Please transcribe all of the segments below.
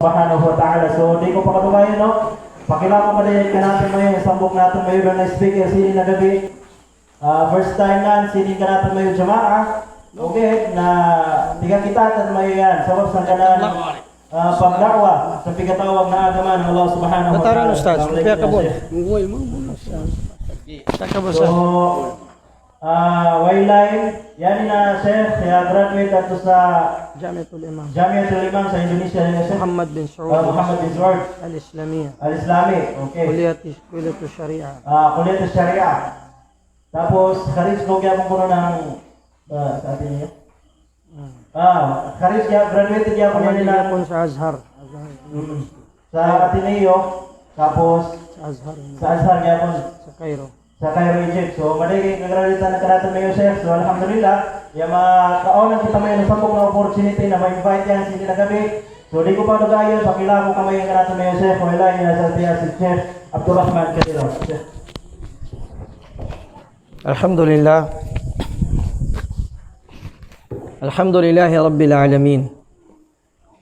Subhanahu wa ta'ala. So, di ko pa katukayan, no? Pakilala pa din ka natin may sambok natin may na speaker sini na gabi. First time na, sini ka natin may jamaah. Okay, na tiga kita at may yan. Sabab sa kanan pagdakwa sa pigatawag na agama ng Allah Subhanahu wa ta'ala. Nataran, Ustaz. Kaya ka bon. So, Wayline, yan na Sheikh, kaya graduate ato sa Jamiatul Imam sa Indonesia na Sheikh Muhammad bin Saud Muhammad bin Saud Al-Islamiyya Al-Islami, okay. Kuliyatu Sharia. Kuliyatu Sharia. Tapos, Kharis ko kaya puno ng sa atin niya. Kharis kaya graduate kaya puno nila Pun sa Azhar. sa Ateneo, tapos sa Azhar kaya puno Sa Cairo. sa Cairo, Egypt. So, madali kagraduate na karatan may Yosef. So, alhamdulillah, yung makaunan kita may nasambok na opportunity na ma-invite yan sini na gabi. So, di ko pa nagayon, pakila ko kamay yung karatan may Yosef. Wala yun na sa tiya si Sheikh Abdul Rahman Kadiraw. Alhamdulillah. Alhamdulillahi Rabbil Alamin.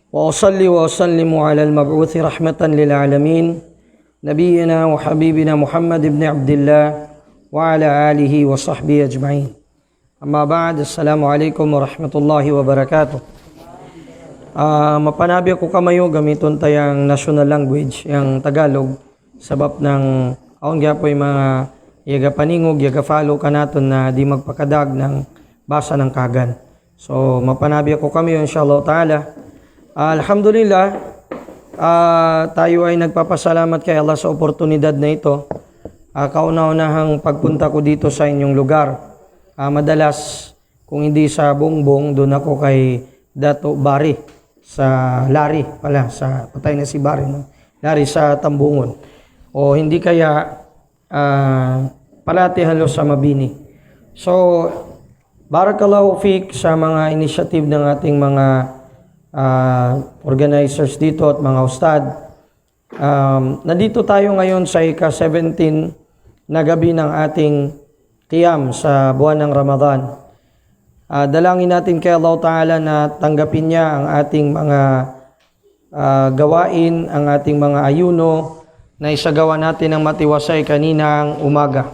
Wa usalli wa usallimu ala al-mab'uthi rahmatan lil alamin. Nabiyyina wa habibina Muhammad ibn Abdullah wa ala alihi wa sahbihi ajma'in. Amma ba'd, assalamu alaikum wa rahmatullahi wa barakatuh. Mapanabi ako kamayo gamiton tayang national language, yung Tagalog, sabab ng aon gyapoy mga yaga paningog, yaga follow ka naton na di magpakadag ng basa ng kagan. So, mapanabi ako kami inshallah ta'ala. Alhamdulillah, tayo ay nagpapasalamat kay Allah sa oportunidad na ito. Kauna-unahang pagpunta ko dito sa inyong lugar. Madalas, kung hindi sa Bongbong, doon ako kay Dato Bari sa Lari pala, sa patay na si Bari, no? Lari sa Tambungon. O hindi kaya palati halos sa Mabini. So, barakallahu fiik sa mga initiative ng ating mga organizers dito at mga ustad. Nandito tayo ngayon sa ika-17 na gabi ng ating qiyam sa buwan ng Ramadan. Dalangin natin kay Allah Ta'ala na tanggapin niya ang ating mga gawain, ang ating mga ayuno na isagawa natin ng matiwasay kaninang umaga.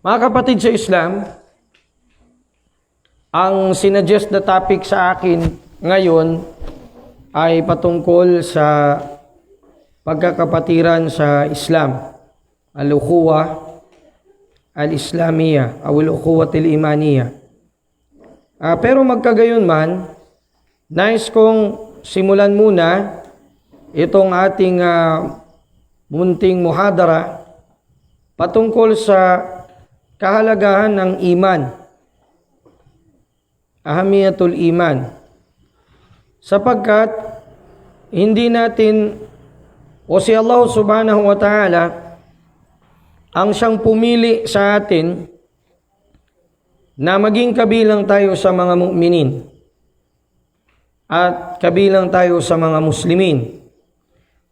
Mga kapatid sa Islam, ang sinuggest na topic sa akin ngayon ay patungkol sa pagkakapatiran sa Islam. Al-ukhuwa al-Islamiyya o al-ukhuwa al-Imaniyya. Pero magkagayon man, nais kong simulan muna itong ating munting muhadara patungkol sa kahalagahan ng iman. Ahamiyatul iman. Sapagkat hindi natin o si Allah Subhanahu wa Ta'ala ang siyang pumili sa atin na maging kabilang tayo sa mga mu'minin at kabilang tayo sa mga muslimin.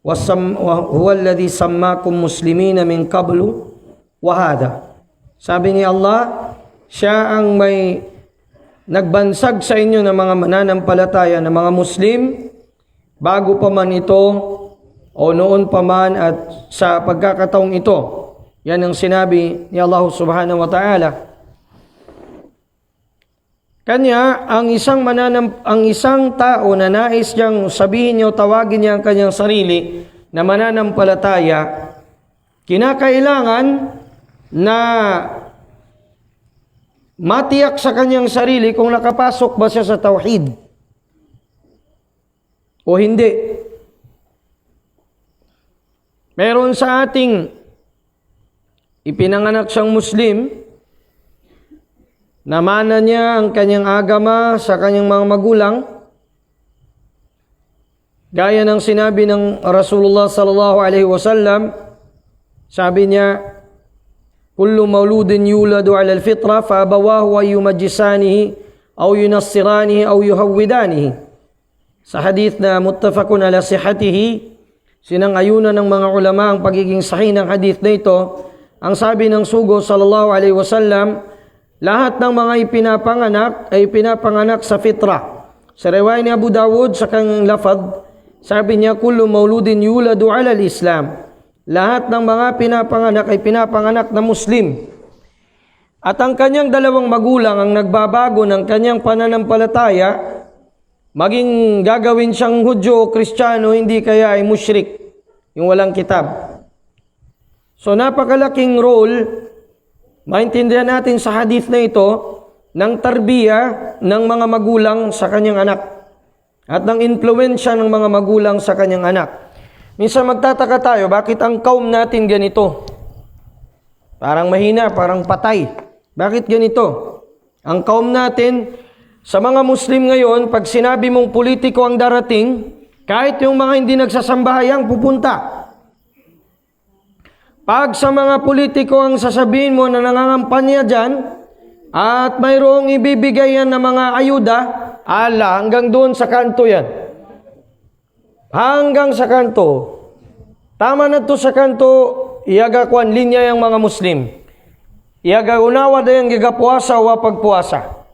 Huwa alladhi sammakum muslimina min qablu wa hada. Sabi ni Allah, siya ang may nagbansag sa inyo ng mga mananampalataya na mga Muslim bago pa man ito o noon pa man at sa pagkakataong ito. Yan ang sinabi ni Allah Subhanahu wa Ta'ala. Kanya, ang isang tao na nais niyang sabihin niya o tawagin niya ang kanyang sarili na mananampalataya, kinakailangan na matiyak sa kanyang sarili kung nakapasok ba siya sa tauhid o hindi. Meron sa ating ipinanganak siyang Muslim, namana niya ang kanyang agama sa kanyang mga magulang, gaya ng sinabi ng Rasulullah sallallahu alaihi wasallam, sabi niya, kullu mauludin yuladu ala al-fitra fa abawahu ay yumajjisanihi aw yunassiranihi aw yuhawwidanihi. Sa hadith na muttafaqun ala sihhatihi, sinang-ayunan ng mga ulama ang pagiging sahih ng hadith na ito. Ang sabi ng sugo sallallahu alaihi wasallam, lahat ng mga ipinapanganak ay ipinapanganak sa fitra. Sa riwayat ni Abu Dawud sa kanyang lafadh, Sabi niya, kullu mauludin yuladu ala al-Islam. Lahat ng mga pinapanganak ay pinapanganak na Muslim. At ang kanyang dalawang magulang ang nagbabago ng kanyang pananampalataya, maging gagawin siyang Hudyo o Kristiyano, hindi kaya ay musyrik, yung walang kitab. So napakalaking role, maintindihan natin sa hadith na ito, ng tarbiya ng mga magulang sa kanyang anak at ng impluwensya ng mga magulang sa kanyang anak. Minsan magtataka tayo, bakit ang kaum natin ganito? Parang mahina, parang patay. Bakit ganito? Ang kaum natin, sa mga Muslim ngayon, pag sinabi mong politiko ang darating, kahit yung mga hindi nagsasambahayang pupunta. Pag sa mga politiko ang sasabihin mo na nangangampanya dyan, at mayroong ibibigay yan na mga ayuda, hanggang doon sa kanto yan. Hanggang sa kanto. Tama na to sa kanto, iyaga kuan linya yung mga Muslim. Iyaga unawa da yung gigapuasa o pagpuasa.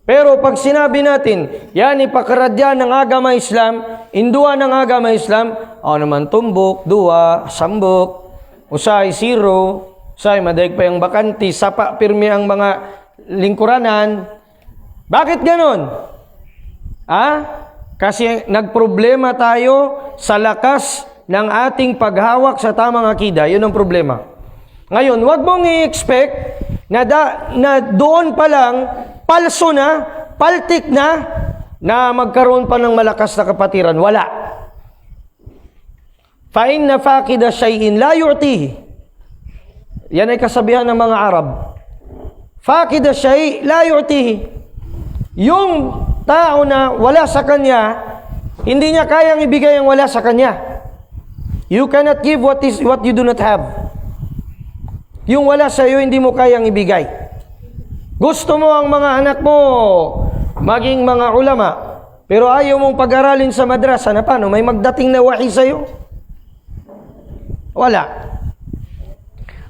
Pero pag sinabi natin, yan ipakaradya ng agama Islam, indua ng agama Islam, naman tumbok, dua, sambok, usay, zero, usay, madaig pa yung bakanti, sapa, pirmi ang mga lingkuranan. Bakit ganon? Kasi nagproblema tayo sa lakas ng ating paghawak sa tamang akida. Yun ang problema. Ngayon, wag mong i-expect na doon pa lang, palso na, paltik na magkaroon pa ng malakas na kapatiran. Wala. Fa'in na fakida shay'in la yu'tihi. Yan ay kasabihan ng mga Arab. Fakida shay la yu'tihi. Yung tao na wala sa kanya, hindi niya kayang ibigay ang wala sa kanya. You cannot give what you do not have. Yung wala sa iyo, hindi mo kayang ibigay. Gusto mo ang mga anak mo maging mga ulama, pero ayaw mong pag-aralin sa madrasa, na paano? May magdating na wahi sa iyo? Wala.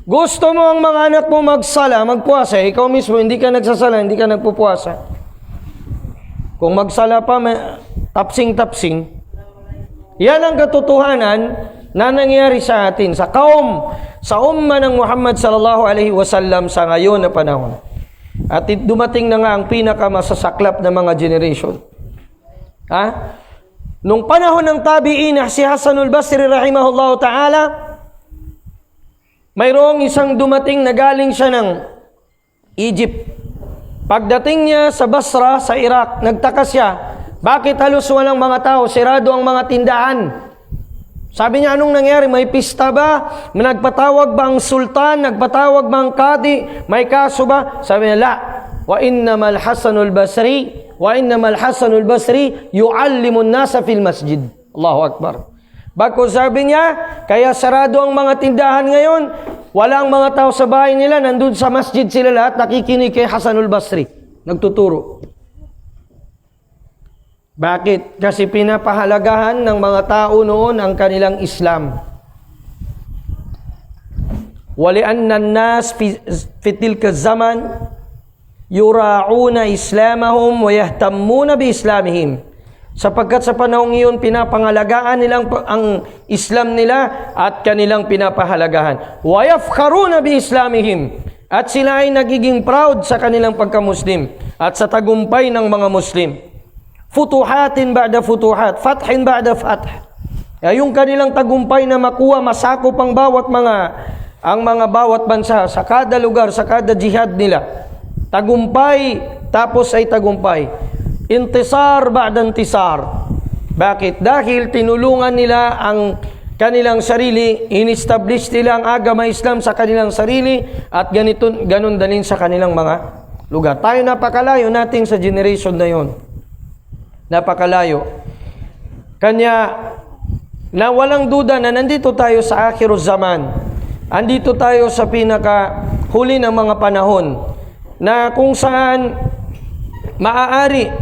Gusto mo ang mga anak mo magsala, magpuasa, ikaw mismo hindi ka nagsasala, hindi ka nagpupuasa. Kung magsala pa, tapsing-tapsing. Yan ang katotohanan na nangyari sa atin, sa kaum, sa umma ng Muhammad sallallahu alaihi wasallam sa ngayon na panahon. At dumating na nga ang pinakamasasaklap na mga generation. Nung panahon ng tabi'in, si Hasanul Basri rahimahullahu ta'ala, mayroong isang dumating na galing siya ng Egypt. Pagdating niya sa Basra, sa Iraq, nagtaka siya, bakit halos walang mga tao, sirado ang mga tindahan? Sabi niya, anong nangyari? May pista ba? Nagpatawag ba ang sultan? Nagpatawag ba ang kadi? May kaso ba? Sabi niya, la. Wa innamal Hasanul Hasanul Basri yu'allimun nasa fil masjid. Allahu Akbar. Bago sabi niya, kaya sarado ang mga tindahan ngayon, walang mga tao sa bahay nila, nandun sa masjid sila lahat, nakikinig kay Hasanul Basri. Nagtuturo. Bakit? Kasi pinapahalagahan ng mga tao noon ang kanilang Islam. Walianna an-nas fi tilka zaman yura'una islamahum wa yahtammuna bi islamihim. Sapagkat sa panahong iyon pinapangalagaan nilang ang Islam nila at kanilang pinapahalagahan. Wa yafkharuna bi islamihim. At sila ay nagiging proud sa kanilang pagka-Muslim at sa tagumpay ng mga Muslim. Futuhatin ba'da futuhat, fathin ba'da fath. Yung kanilang tagumpay na makuha, masakop ang mga bawat bansa sa kada lugar, sa kada jihad nila. Tagumpay, tapos ay tagumpay. Intisar ba'da intisar. Bakit? Dahil tinulungan nila ang kanilang sarili, in-establish nila ang agama Islam sa kanilang sarili, at ganun din sa kanilang mga lugar. Tayo napakalayo natin sa generation na yon. Napakalayo. Kanya, na walang duda na nandito tayo sa akhiruz zaman. Andito tayo sa pinakahuli ng mga panahon na kung saan maaari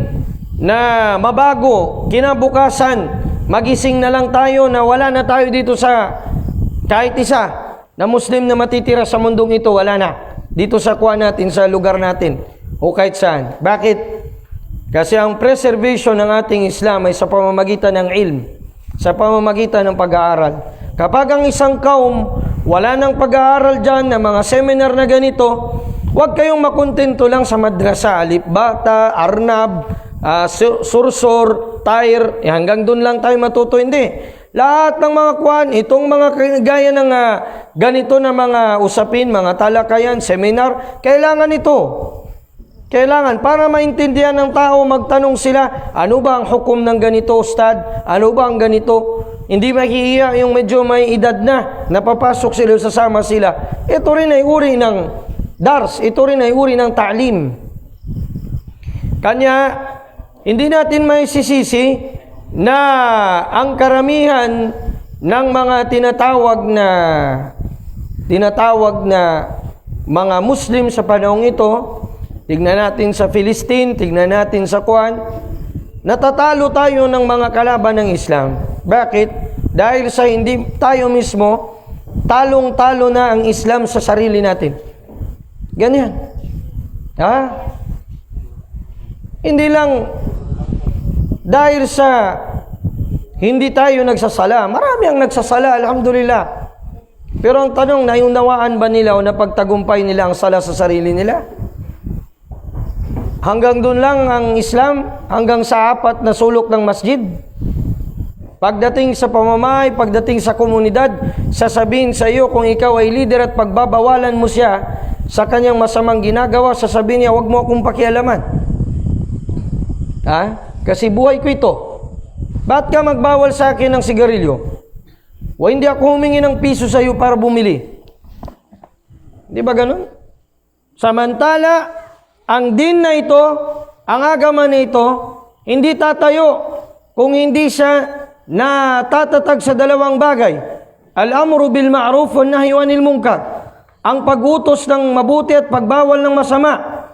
na mabago, kinabukasan, magising na lang tayo na wala na tayo dito sa kahit isa na Muslim na matitira sa mundong ito, wala na. Dito sa kuha natin, sa lugar natin, o kahit saan. Bakit? Kasi ang preservation ng ating Islam ay sa pamamagitan ng ilm, sa pamamagitan ng pag-aaral. Kapag ang isang kaum wala nang pag-aaral dyan ng mga seminar na ganito, huwag kayong makontento lang sa madrasa, Alipbata, Arnab, Sursur, Tair, hanggang doon lang tayo matuto. Hindi. Lahat ng mga itong mga gaya ng ganito na mga usapin, mga talakayan, seminar, kailangan ito. Kailangan, para maintindihan ng tao, magtanong sila, ano ba ang hukom ng ganito, Ustad? Ano ba ang ganito? Hindi mahihiya yung medyo may edad na, napapasok sila, sasama sila. Ito rin ay uri ng dars, ito rin ay uri ng ta'lim. Kanya, hindi natin may sisisi na ang karamihan ng mga tinatawag na mga Muslim sa panahong ito, tignan natin sa Palestine, tignan natin sa Kuwait, natatalo tayo ng mga kalaban ng Islam. Bakit? Dahil sa hindi tayo mismo, talong-talo na ang Islam sa sarili natin. Ganyan. Hindi lang dahil sa hindi tayo nagsasala. Marami ang nagsasala, alhamdulillah. Pero ang tanong, naiunawaan ba nila o napagtagumpay nila ang sala sa sarili nila? Hanggang doon lang ang Islam, hanggang sa 4 na sulok ng masjid. Pagdating sa pamamay, pagdating sa komunidad, sasabihin sa iyo kung ikaw ay leader at pagbabawalan mo siya sa kanyang masamang ginagawa, sasabihin niya, huwag mo akong pakialaman. Kasi buhay ko ito. Ba't ka magbawal sa akin ng sigarilyo? O hindi ako humingi ng piso sa iyo para bumili. Di ba ganun? Samantala, ang din na ito, ang agama na ito, hindi tatayo kung hindi siya natatatag sa dalawang bagay. Al-amru bil ma'ruf wa nahyu anil munkar. Ang pag-utos ng mabuti at pagbawal ng masama.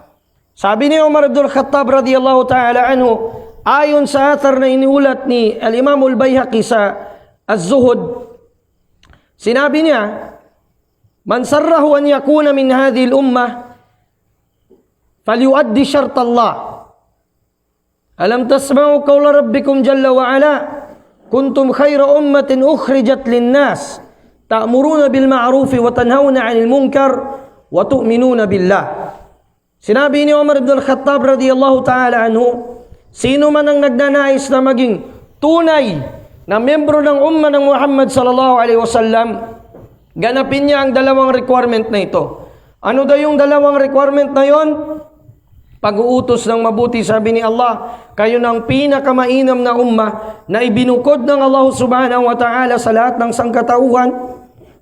Sabi ni Umar ibn Khattab radiyallahu ta'ala anhu, ayon sa athar na iniulat ni al-Imam al-Baihaqi sa Az-Zuhud, sinabi niya, man sarrahu an yakuna min hadhihi al-ummah falyuaddi syart Allah. Alam tasma'u qawla rabbikum jalla wa ala, kuntum khayra ummatin ukhrijat lin-nas, ta'muruna bil ma'ruf wa tanhauna 'anil munkar wa tu'minuna billah. Sinabi ni Umar ibn al-Khattab radiyallahu ta'ala anhu, sino man ang nagnanais na maging tunay na membro ng umma ng Muhammad sallallahu alaihi wasallam, ganapin niya ang dalawang requirement na ito. Ano daw yung dalawang requirement na yon? Pag-uutos ng mabuti, sabi ni Allah, kayo ng pinakamainam na ummah na ibinukod ng Allah subhanahu wa ta'ala sa lahat ng sangkatauhan.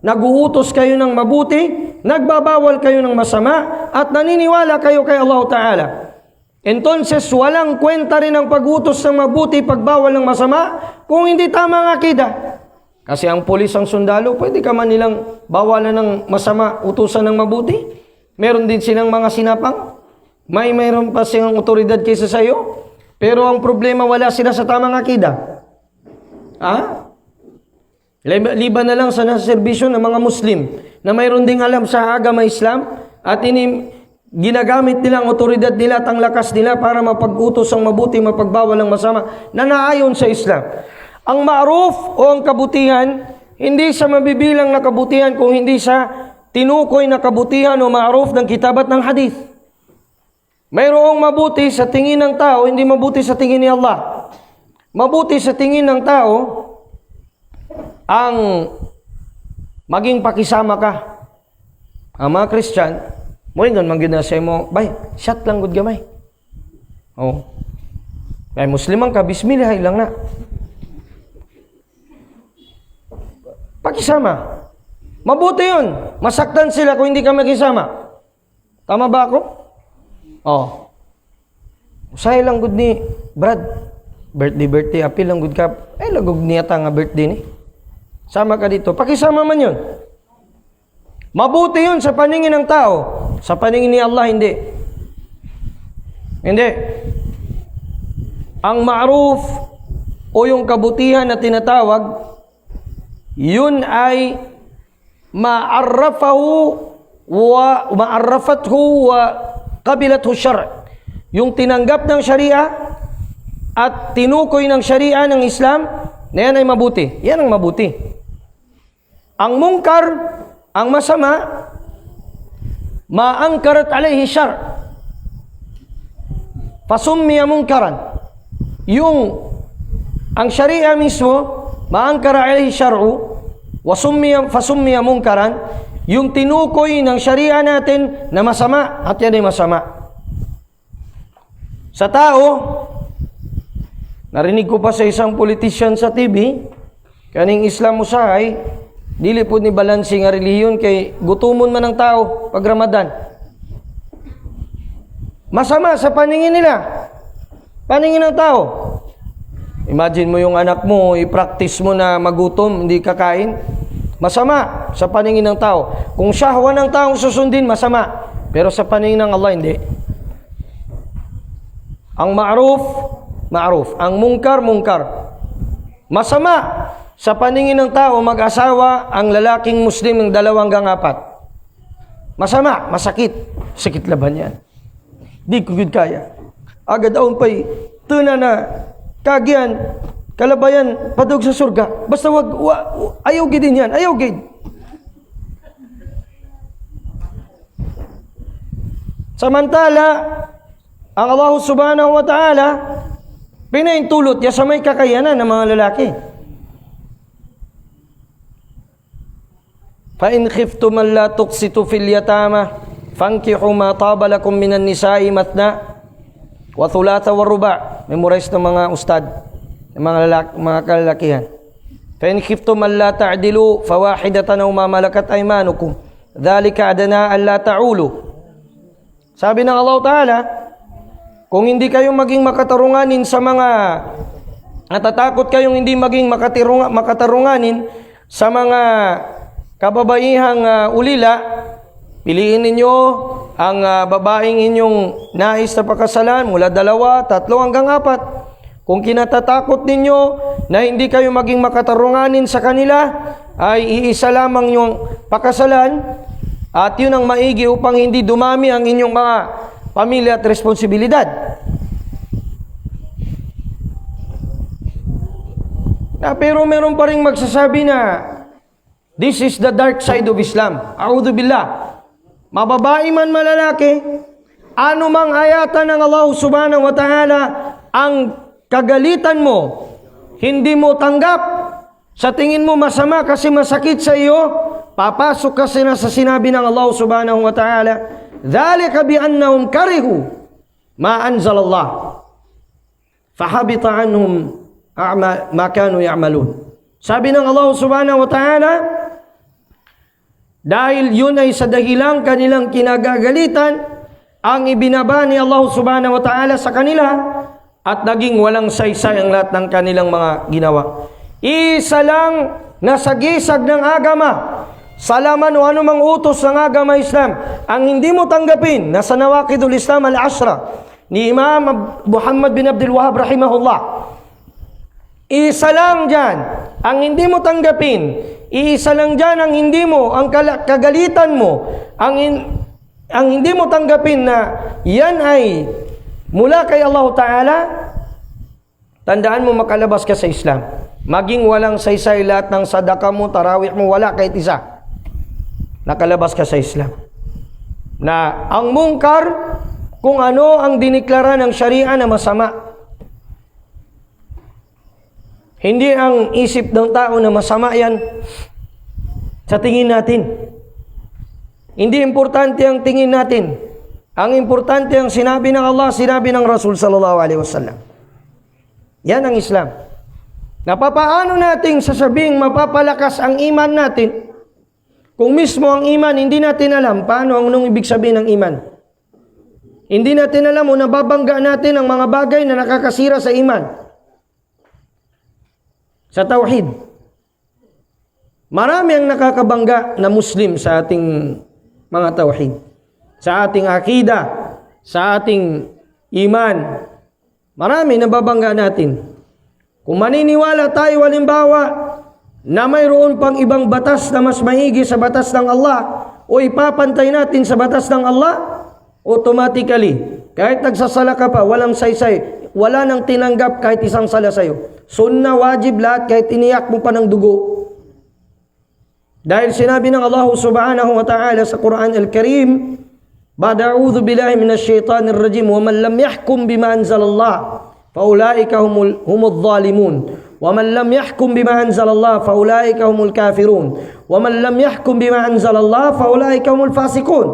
Nag-uutos kayo ng mabuti, nagbabawal kayo ng masama, at naniniwala kayo kay Allah ta'ala. Entonces, walang kwenta rin ang pag-utos ng mabuti, pagbawal ng masama, kung hindi tama ang akida. Kasi ang pulis, ang sundalo, pwede ka man nilang bawalan ng masama, utusan ng mabuti. Meron din silang mga sinapang. Mayroon pa silang otoridad kaysa sa iyo. Pero ang problema, wala sila sa tamang akida. Liban na lang sa naserbisyo ng mga Muslim na mayroon ding alam sa agama Islam at ginagamit nila ang otoridad nila at ang lakas nila para mapag-utos ang mabuti, mapagbawal ang masama na naayon sa Islam. Ang ma'ruf o ang kabutihan, hindi sa mabibilang na kabutihan kung hindi sa tinukoy na kabutihan o ma'ruf ng kitab at ng hadith. Mayroong mabuti sa tingin ng tao, hindi mabuti sa tingin ni Allah. Mabuti sa tingin ng tao ang maging pakisama ka. Ang mga Christian, mo ingon man ginasay mo, bay, shot lang gud gamay. Kay Musliman ka, bismillah lang na. Pakisama. Mabuti yun. Masaktan sila kung hindi ka makisama. Tama ba ako? Usay lang gud ni Brad. Birthday, apil lang gud ka. Ay, lagog niya ta nga birthday ni. Sama ka dito. Pakisama man yun. Mabuti yun sa paningin ng tao. Sa paningin ni Allah, hindi. Hindi. Ang ma'ruf o yung kabutihan na tinatawag, yun ay ma'arrafathu wa qabilathu syar'. Yung tinanggap ng syariah at tinukoy ng syariah ng Islam na yan ay mabuti. Yan ang mabuti. Ang mungkar, ang masama, maangkarat alayhi syar. Fasummiya munkaran. Ang syariah mismo, maangkara alayhi syar'u, fasummiya munkaran, yung tinukoy ng syariah natin na masama, at yan ay masama. Sa tao, narinig ko pa sa isang politician sa TV, kaning Islam usahay, dili po ni balansi nga relihiyon kay gutumon man ang tao pag Ramadan. Masama sa paningin nila. Paningin ng tao. Imagine mo yung anak mo, i-practice mo na magutom, hindi kakain. Masama sa paningin ng tao. Kung syahwa ng taong susundin, masama. Pero sa paningin ng Allah, hindi. Ang ma'ruf, ma'ruf. Ang mungkar, mungkar. Masama sa paningin ng tao, mag-asawa ang lalaking Muslim ng 2 hanggang 4. Masama, masakit. Sakit laban yan. Di ko gud kaya. Agad aon pa'y tuna na kagyan, kalabayan, padug sa surga. Basta ayaw gidin yan. Ayaw gid. Samantala, ang Allah subhanahu wa ta'ala, pinaintulot niya sa may kakayanan ng mga lalaki. فَإِنْ خِفْتُمْ أَلَّا تُقْسِطُوا فِي الْيَتَامَى فَانكِحُوا مَا طَابَ لَكُم مِّنَ النِّسَاءِ مَثْنَى وَثُلَاثَ وَالرُّبَاعَ. Memorize ng mga ustad, ng mga kalalakihan. فَإِنْ خِفْتُمْ أَلَّا تَعْدِلُوا فَوَاحِدَةً أَوْ مَا مَلَكَتْ أَيْمَانُكُمْ ذَلِكَ أَدْنَىٰ أَلَّا تَعُولُوا. Sabi ng Allah Ta'ala, kung hindi kayo maging makatarunganin sa mga, natatakot kayong hindi maging makatarunganin sa mga kababaihang ulila, piliin ninyo ang babaeng inyong nais na pakasalan mula 2, 3 hanggang 4. Kung kinatatakot ninyo na hindi kayo maging makatarunganin sa kanila, ay iisa lamang yung pakasalan, at yun ang maigi upang hindi dumami ang inyong mga pamilya at responsibilidad. Pero meron pa rin magsasabi na this is the dark side of Islam. A'udhu billah. Mababae man malalaki, anumang ayatan ng Allah subhanahu wa ta'ala, ang kagalitan mo, hindi mo tanggap, sa tingin mo masama kasi masakit sa iyo, papasok kasi na sa sinabi ng Allah subhanahu wa ta'ala, dhalika bi'annahum karihu ma anzalallah fahabita anhum ma kanu ya'malun. Sabi ng Allah subhanahu wa ta'ala, dahil yun ay sa dahilang kanilang kinagagalitan ang ibinaba ni Allah subhanahu wa ta'ala sa kanila, at naging walang saysay ang lahat ng kanilang mga ginawa. Isa lang na sagisag ng agama, salaman o anumang utos ng agama Islam, ang hindi mo tanggapin, nasa Nawaqidul Islam al-Ashra ni Imam Muhammad bin Abdul Wahhab rahimahullah. Isa lang dyan ang hindi mo tanggapin, isa lang dyan ang hindi mo, ang kagalitan mo, ang hindi mo tanggapin na yan ay mula kay Allah Ta'ala. Tandaan mo, makalabas ka sa Islam. Maging walang saysay lahat ng sadaka mo, tarawih mo, wala kahit isa. Nakalabas ka sa Islam. Na ang mungkar, kung ano ang diniklara ng Sharia na masama. Hindi ang isip ng tao na masama yan sa tingin natin. Hindi importante ang tingin natin. Ang importante ang sinabi ng Allah, sinabi ng Rasul sallallahu alaihi wasallam. Yan ang Islam. Napapaano nating sasabing mapapalakas ang iman natin kung mismo ang iman hindi natin alam paano anong ibig sabihin ng iman. Hindi natin alam o nababangga natin ang mga bagay na nakakasira sa iman. Sa tauhid. Marami ang nakakabangga na Muslim sa ating mga tauhid. Sa ating akida, sa ating iman. Marami nababangga natin. Kung maniniwala tayo halimbawa na mayroon pang ibang batas na mas mahigi sa batas ng Allah o ipapantay natin sa batas ng Allah, automatically, kahit nagsasala ka pa, walang saysay, wala nang tinanggap kahit isang sala sa'yo. Sunnah, wajib lahat kahit iniyak mo pa ng dugo. Dahil sinabi ng Allah subhanahu wa ta'ala sa Quran Al-Karim, Ba'da a'udhu billahi minash shaitanir rajim, wa man lam yahkum bima anzalallah, faulaika humul zalimun. Wa man lam yahkum bima anzalallah, faulaika humul kafirun. Wa man lam yahkum bima anzalallah, faulaika humul fasikun.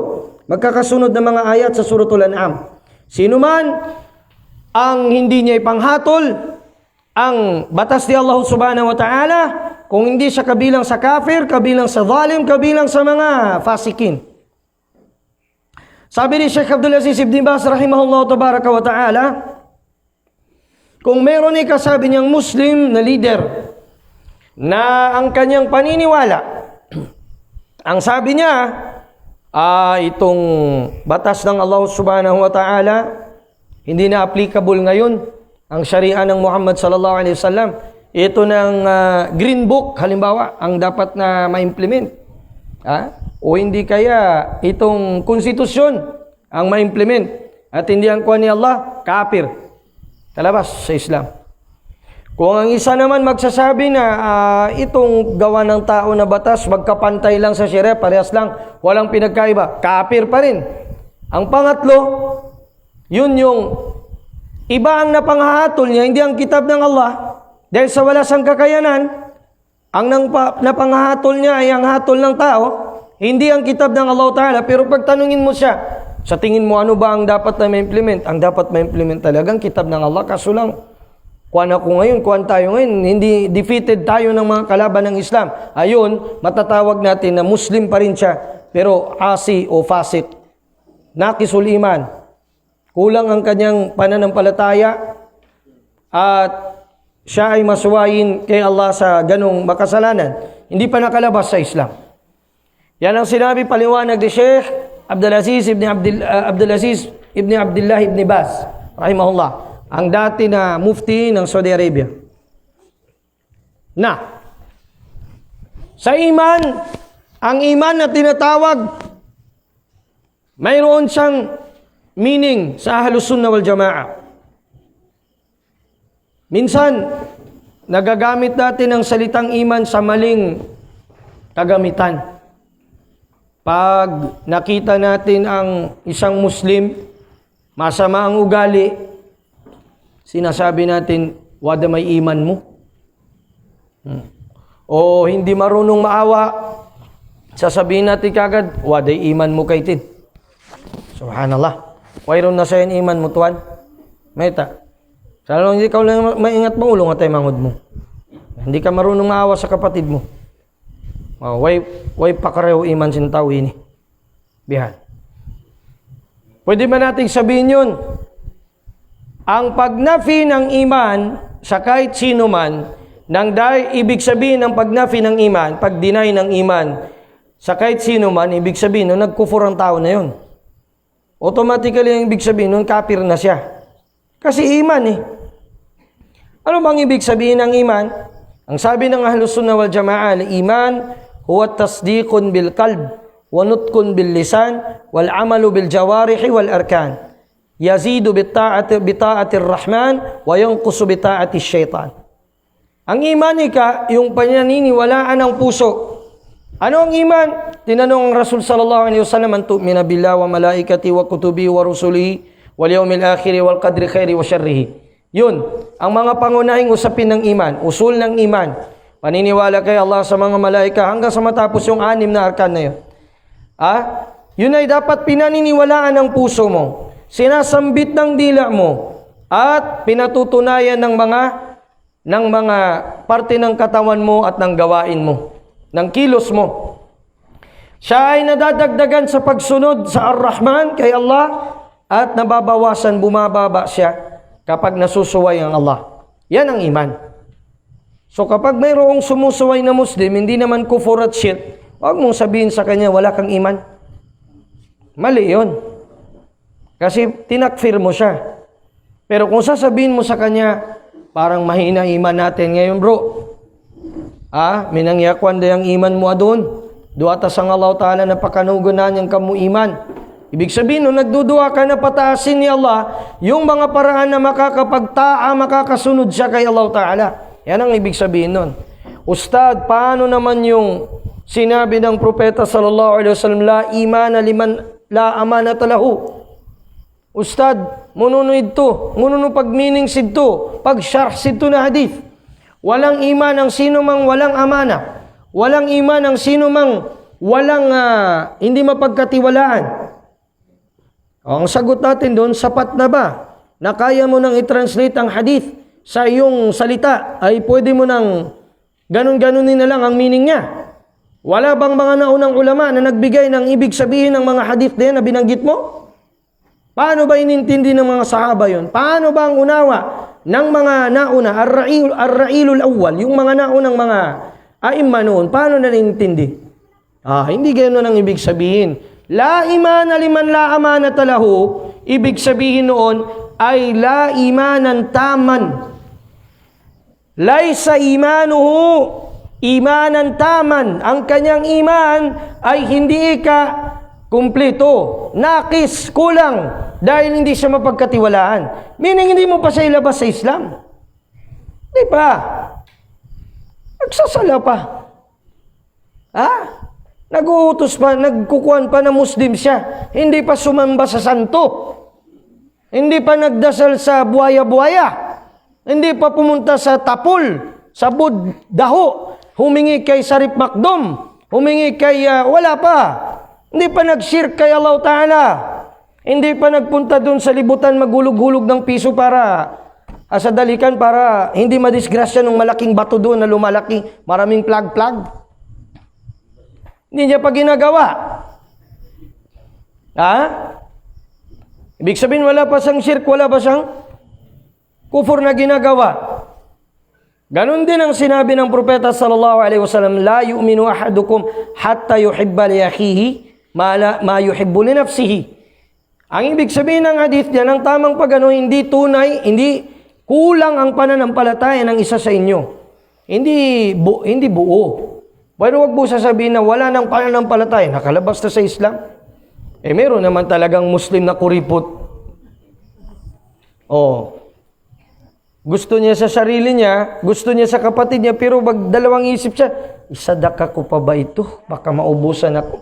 Magkakasunod na mga ayat sa Suratul An'am. Sino man ang hindi niya ipanghatol ang batas ni Allah subhanahu wa ta'ala, kung hindi siya kabilang sa kafir, kabilang sa zalim, kabilang sa mga fasikin. Sabi ni Sheikh Abdul Aziz Ibn Baz rahimahullah tabaraka wa ta'ala, kung meron ay kasabi niyang Muslim na leader na ang kanyang paniniwala, ang sabi niya, itong batas ng Allah subhanahu wa ta'ala, hindi na applicable ngayon, ang sharia ng Muhammad sallallahu alaihi wasallam. Ito ng Green Book, halimbawa, ang dapat na ma-implement. O hindi kaya itong konstitusyon ang ma-implement at hindi ang kuha ni Allah, kafir. Talabas sa Islam. Kung ang isa naman magsasabi na itong gawa ng tao na batas, magkapantay lang sa Sharia, parehas lang, walang pinagkaiba, kafir pa rin. Ang pangatlo, yun yung iba ang napanghahatol niya, hindi ang kitab ng Allah. Dahil sa wala sang kakayanan, ang napanghahatol niya ay ang hatol ng tao, hindi ang kitab ng Allah Ta'ala. Pero pag tanungin mo siya, sa tingin mo ano ba ang dapat na ma-implement? Ang dapat ma-implement talagang kitab ng Allah. Kaso lang, kuwan ako ngayon, kuwan tayo ngayon, hindi defeated tayo ng mga kalaban ng Islam. Ayun, matatawag natin na Muslim pa rin siya, pero asi o fasik. Nakisul iman. Kulang ang kanyang pananampalataya at siya ay masuwayin kay Allah sa ganong makasalanan. Hindi pa nakalabas sa Islam. Yan ang sinabi paliwanag ni Sheikh Abdul Aziz Ibn Abdullah Ibn Baz rahimahullah, ang dati na mufti ng Saudi Arabia. Na sa iman, ang iman na tinatawag, mayroon siyang meaning sa Ahlus Sunnah wal Jamaah. Minsan nagagamit natin ang salitang iman sa maling kagamitan. Pag nakita natin ang isang Muslim, masama ang ugali, sinasabi natin, wada may iman mo. O hindi marunong maawa, sasabihin natin kagad, wada iman mo kay tin. Subhanallah. Wayron na sa'yo iman mo, tuwan. Mayta. Sana lang hindi ka lang maingat mo, ulong at ay mangod mo. Hindi ka marunong maawa sa kapatid mo. Way pakareho iman sin tao ini. Bihan. Pwede ba nating sabihin yun? Ang pagnafi ng iman sa kahit sino man, ibig sabihin ng pagnafi ng iman, pag-deny ng iman sa kahit sino man, ibig sabihin nun, nagkufur ang tao na yun. Automatically, ang ibig sabihin nun, kafir na siya. Kasi iman eh. Ano bang ibig sabihin ng iman? Ang sabi ng Ahlus Sunnah wal Jamaah, iman huwa tasdiqun bil qalb wa nutqun bil lisan wal amalu bil jawarihi wal arkan. Yazidu bita'ati ar-Rahman wa yanqusu bita'ati syaitan. Ang iman yung pananiniwalaan ng puso. Ano ang iman? Tinanong ang Rasul sallallahu alaihi wasallam, an tu'mina billahi wa malaikati wa kutubi wa rusulihi wal yawmil akhir wal qadri khairi wa syarrihi. Yun, ang mga pangunahing usapin ng iman, usul ng iman. Paniniwala kay Allah sa mga malaika hanggang sa matapos yung 6 na arkan na yun. Yun ay dapat pinaniniwalaan ng puso mo. Sinasambit ng dila mo at pinatutunayan ng mga parte ng katawan mo at ng gawain mo, ng kilos mo. Siya ay nadadagdagan sa pagsunod sa Ar-Rahman kay Allah at nababawasan, bumababa siya kapag nasusuway ang Allah. Yan ang iman. So kapag mayroong sumusuway na Muslim, hindi naman kufur at shirk, huwag mong sabihin sa kanya, wala kang iman. Mali yun. Kasi tinakfir mo siya. Pero kung sasabihin mo sa kanya, parang mahina iman natin ngayon bro. Minangyakwan da yung iman mo adun. Duata sang Allah Ta'ala na pakanugunan yung kamu iman. Ibig sabihin, nung nagdudua ka na pataasin ni Allah, yung mga paraan na makakasunod siya kay Allah Ta'ala. Yan ang ibig sabihin nun. Ustad, paano naman yung sinabi ng propeta sallallahu alaihi wasallam, la imana liman la amanata lahu? Ustad, mununod to, pagmeaning sidto, pag-sharh sidto na hadith. Walang iman ang sino mang walang amana. Walang iman ang sino mang walang hindi mapagkatiwalaan. Ang sagot natin doon, sapat na ba na kaya mo nang i-translate ang hadith sa iyong salita? Ay pwede mo nang ganun-ganunin na lang ang meaning niya. Wala bang mga naunang ulama na nagbigay ng ibig sabihin ng mga hadith din na binanggit mo? Paano ba inintindi ng mga sahaba yun? Paano ba ang unawa ng mga nauna, ar-ra'ilul awwal, yung mga naunang mga aimma noon, paano na inintindi? Hindi ganoon ang ibig sabihin. La imana liman la amanata lahu, ibig sabihin noon ay la imanan taman. Laysa imanuhu imanan taman. Ang kanyang iman ay hindi kumpleto, nakis, kulang, dahil hindi siya mapagkatiwalaan. Meaning, hindi mo pa siya ilabas sa Islam. Di ba? Nagsasala pa. Nag-uutos pa, nagkukuhan pa na Muslim siya. Hindi pa sumamba sa santo. Hindi pa nagdasal sa buhaya-buhaya. Hindi pa pumunta sa tapol, sa daho. Humingi kay Sarip Makdum. Humingi kay, wala pa. Hindi pa nag-shirk kay Allah Ta'ala. Hindi pa nagpunta dun sa libutan maghulog-hulog ng piso para sa dalikan para hindi madisgrasya ng malaking bato doon na lumalaki. Maraming plug-plug. Hindi niya pa ginagawa. Ibig sabihin, wala pa siyang shirk, wala pa siyang kufur na ginagawa. Ganon din ang sinabi ng propeta sallallahu alaihi wasallam, la yu'minu ahadukum hatta yuhibba li akhihi ma yuhibbu li nafsihi. Ang ibig sabihin ng hadith niya, ng tamang pagano, hindi tunay, hindi kulang ang pananampalataya ng isa sa inyo. Hindi buo. Pero wag mo sasabihin na wala nang pananampalataya, nakalabas na sa Islam. Meron naman talagang Muslim na kuripot. Gusto niya sa sarili niya, gusto niya sa kapatid niya, pero dalawang isip siya, isadaka ko pa ba ito? Baka maubusan ako.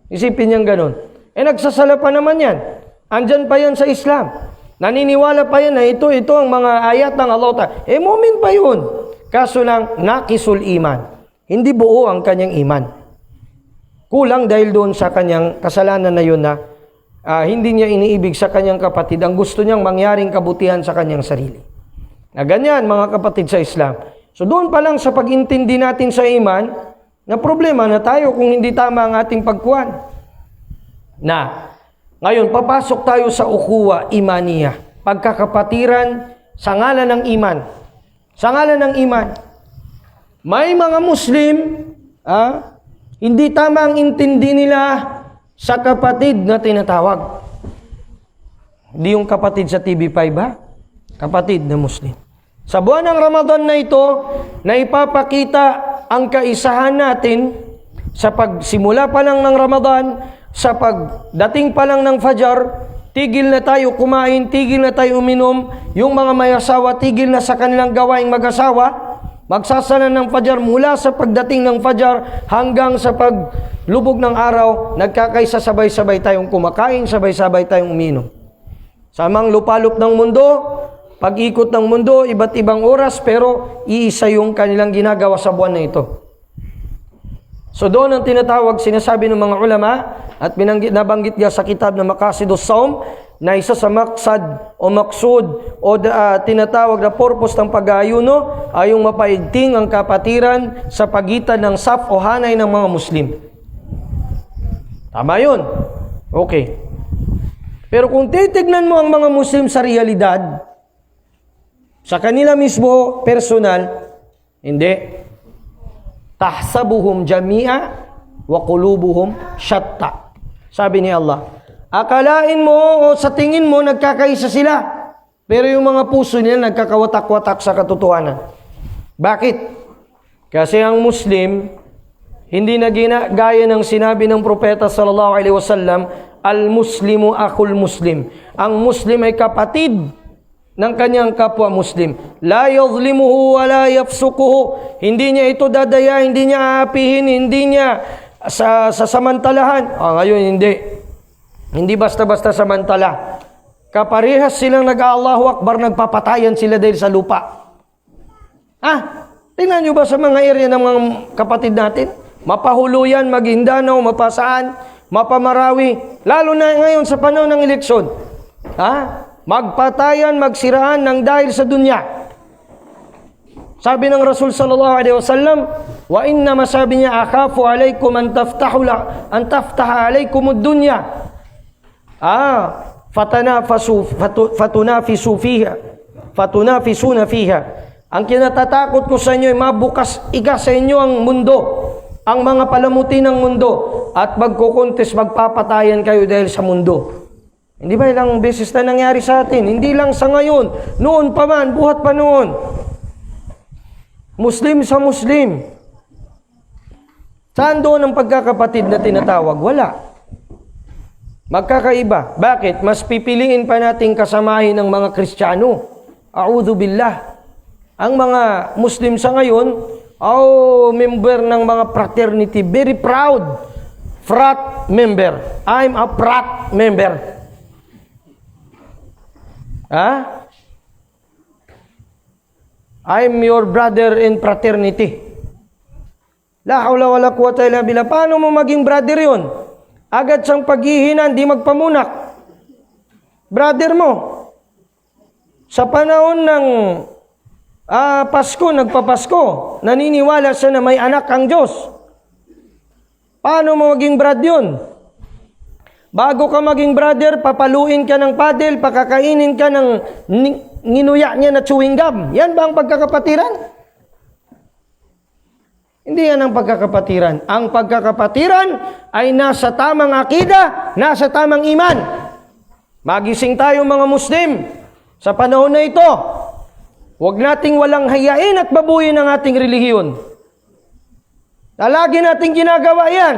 Isipin niyang ganun. Nagsasala pa naman yan. Andyan pa yan sa Islam. Naniniwala pa yan na ito ang mga ayat ng Allah Ta'ala. Mu'min pa yun. Kaso lang, nakisul iman. Hindi buo ang kanyang iman. Kulang dahil doon sa kanyang kasalanan na yun na hindi niya iniibig sa kanyang kapatid. Ang gusto niyang mangyaring kabutihan sa kanyang sarili. Na ganyan mga kapatid sa Islam. So doon pa lang sa pag-intindi natin sa iman, na problema na tayo kung hindi tama ang ating pagkuhan. Ngayon, papasok tayo sa ukhuwa imaniya. Pagkakapatiran sa ngalan ng iman. Sa ngalan ng iman. May mga Muslim, hindi tama ang intindi nila sa kapatid na tinatawag. Hindi yung kapatid sa TV5 Kapatid na Muslim. Sa buwan ng Ramadan na ito, na ipapakita ang kaisahan natin sa pagsimula pa lang ng Ramadan, sa pagdating pa lang ng Fajar, tigil na tayo kumain, tigil na tayo uminom, yung mga may asawa, tigil na sa kanilang gawaing mag-asawa, magsasana ng Fajar mula sa pagdating ng Fajar hanggang sa paglubog ng araw, nagkakaisa sabay-sabay tayong kumakain, sabay-sabay tayong uminom. Sa mga lupalop ng mundo, pag-ikot ng mundo, iba't ibang oras, pero iisa yung kanilang ginagawa sa buwan na ito. So doon ang tinatawag, sinasabi ng mga ulama, at nabanggit niya sa kitab na Maqasidus Saum, na isa sa maksad o maksud o tinatawag na purpose ng pag-aayuno ay yung mapaigting ang kapatiran sa pagitan ng saf o hanay ng mga Muslim. Tama yun? Okay. Pero kung titignan mo ang mga Muslim sa realidad, sa kanila mismo, personal, hindi. Tahsabuhum jami'a wa qulubuhum shatta. Sabi ni Allah, akalain mo o sa tingin mo nagkakaisa sila, pero yung mga puso nila nagkakawatak-watak sa katotohanan. Bakit? Kasi ang Muslim, hindi na gaya ng sinabi ng propeta sallallahu alaihi wasallam, Al-Muslimu akhul Muslim. Ang Muslim ay kapatid ng kanyang kapwa Muslim. La yadhlimuhu wa la yafsukuhu. Hindi niya ito dadaya, hindi niya aapihin, hindi niya sasamantalahan. Ngayon hindi. Hindi basta-basta samantala. Kaparehas silang nag-Allahu Akbar, nagpapatayan sila dahil sa lupa. Tingnan nyo ba sa mga area ng mga kapatid natin? Mapahuluyan, Maguindanao, Mapasaan, Mapamarawi. Lalo na ngayon sa panahon ng eleksyon. Magpatayan, magsiraan ng dahil sa dunya. Sabi ng Rasul sallallahu alaihi wasallam, wa inna masabi niya, akhafu alaykum an taftaha alaykum ad-dunya. Fatunafisuna fiha. Ang kinatatakot ko sa inyo ay mabukas sa inyo ang mundo, ang mga palamuti ng mundo, at magkukuntis, magpapatayan kayo dahil sa mundo. Hindi ba ilang beses na nangyari sa atin? Hindi lang sa ngayon, noon pa man, buhat pa noon. Muslim sa Muslim. Saan doon ang pagkakapatid na tinatawag? Wala. Magkakaiba. Bakit? Mas pipiliin pa nating kasamahin ng mga Kristiyano. A'udhu billah. Ang mga Muslim sa ngayon, member ng mga fraternity, very proud. Frat member. I'm a frat member. I'm your brother in fraternity. La hawla wala quwwata illa billah. Paano mo maging brother yun? Agad siyang paghihinan, di magpamunak. Brother mo. Sa panahon ng Pasko, nagpapasko, naniniwala siya na may anak ang Diyos. Paano mo maging brad yun? Bago ka maging brother, papaluin ka ng padel, pakakainin ka ng nginuya niya na chewing gum. Yan ba ang pagkakapatiran? Hindi yan ang pagkakapatiran. Ang pagkakapatiran ay nasa tamang akida, nasa tamang iman. Magising tayo mga Muslim sa panahon na ito. Huwag nating walang hayain at babuyin ang ating relihiyon. Lagi nating ginagawa yan.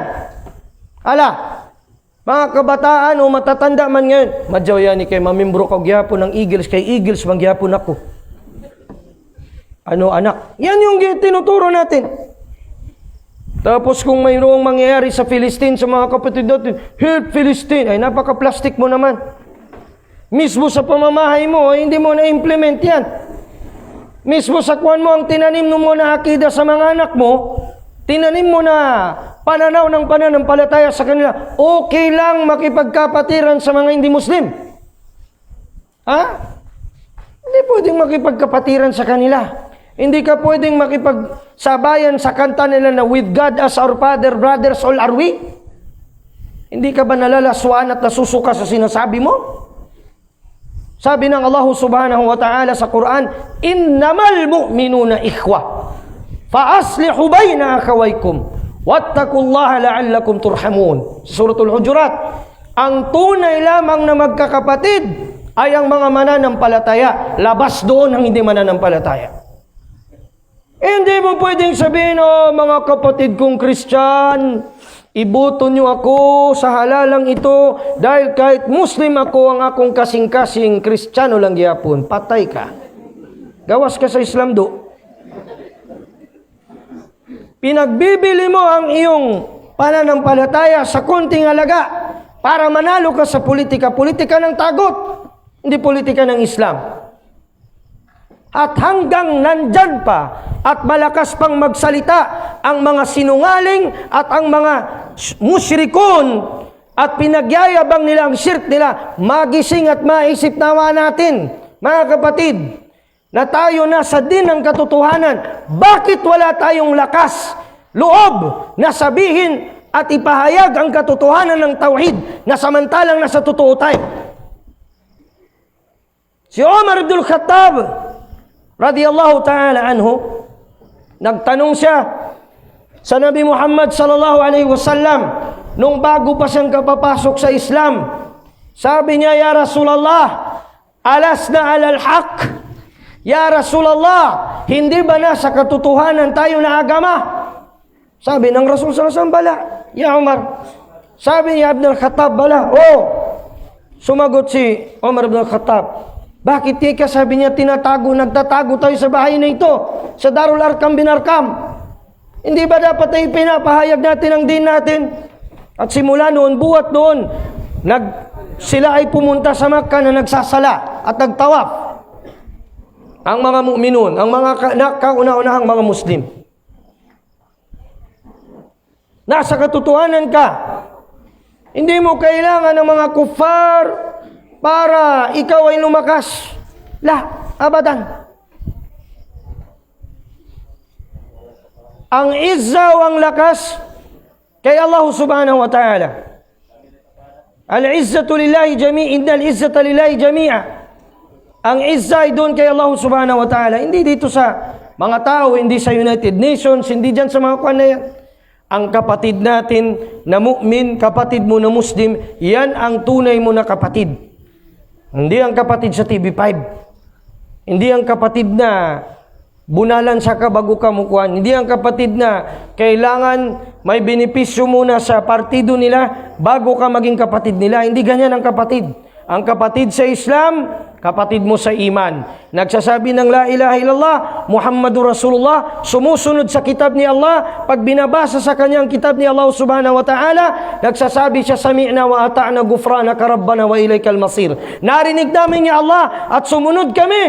Mga kabataan o matatanda man ngayon, madyaw yan kay mamimbro ka gyapon ng Eagles, kay Eagles mangyapon ako. Anak? Yan yung tinuturo natin. Tapos kung mayroong mangyayari sa Philistine, sa mga kapatid natin, help Philistine, ay napaka-plastic mo naman. Mismo sa pamamahay mo, hindi mo na-implement yan. Mismo sa kuwan mo, ang tinanim mo na akida sa mga anak mo, tinanim mo na pananaw ng pananampalataya sa kanila, okay lang makipagkapatiran sa mga hindi Muslim. Hindi pwedeng makipagkapatiran sa kanila. Hindi ka pwedeng makipagsabayan sa kanta nila na with God as our Father, brothers all are we. Hindi ka ba nalalaswaan at nasusuka sa sinasabi mo? Sabi ng Allah subhanahu wa ta'ala sa Quran, innamal mu'minuna ikhwa, fa-aslihu bayna akhawaykum, wattaqullaha la'allakum turhamun. Sa Suratul Hujurat, ang tunay lamang na magkakapatid ay ang mga mananampalataya. Labas doon ang hindi mananampalataya. Hindi mo pwedeng sabihin, mga kapatid kong Christian, iboto nyo ako sa halalang ito dahil kahit Muslim ako, ang akong kasing-kasing Kristiyano lang gyapon. Patay ka. Gawas ka sa Islam do. Pinagbibili mo ang iyong pananampalataya sa konting halaga para manalo ka sa politika. Politika ng tagot, hindi politika ng Islam. At hanggang nandyan pa at malakas pang magsalita ang mga sinungaling at ang mga musyrikun at pinagyayabang nila ang shirk nila, magising at maisip nawa natin, mga kapatid, na tayo nasa din ng katotohanan. Bakit wala tayong lakas, loob na sabihin at ipahayag ang katotohanan ng tauhid na samantalang nasa totoo tayo? Si Umar ibn al-Khattab radiyallahu ta'ala anhu, nagtanong siya sa Nabi Muhammad sallallahu alaihi wasallam nung bago pa siyang kapapasok sa Islam. Sabi niya, ya Rasulullah, alasna alal haq. Ya Rasulullah, hindi ba na sa katotohanan tayo na agama? Sabi ng Rasul sallallahu alaihi wasallam, bala. Ya Umar, Sabi niya, Ibn al-Khattab, bala, sumagot si Umar ibn al-Khattab, bakit di ka, sabi niya, nagtatago tayo sa bahay na ito, sa Darul Arkam bin Arkam. Hindi ba dapat ay pinapahayag natin ang din natin? At simula noon, buhat noon, sila ay pumunta sa Makkah na nagsasala at nagtawaf. Ang mga mu'minun, ang mga kauna-unahang mga Muslim. Nasa katotohanan ka. Hindi mo kailangan ng mga kuffar para ikaw ay lumakas. Abadan. Ang izza o ang lakas kay Allah subhanahu wa ta'ala. Al-izzatu lillahi jami'a. Innal izzata lillahi jami'a. Ang izza ay doon kay Allah subhanahu wa ta'ala. Hindi dito sa mga tao, hindi sa United Nations, hindi dyan sa mga kuwan na yan. Ang kapatid natin na mu'min, kapatid mo na Muslim, yan ang tunay mo na kapatid. Hindi ang kapatid sa TV5. Hindi ang kapatid na bunalan sa bago ka mukuhan. Hindi ang kapatid na kailangan may benepisyo muna sa partido nila bago ka maging kapatid nila. Hindi ganyan ang kapatid. Ang kapatid sa Islam, kapatid mo sa iman. Nagsasabi ng la ilaha illallah, Muhammadur Rasulullah, sumusunod sa kitab ni Allah, pag binabasa sa kanyang kitab ni Allah subhanahu wa ta'ala, nagsasabi siya, sami'na wa ata'na gufranaka rabbana wa ilaykal masir. Narinig namin ya Allah at sumunod kami.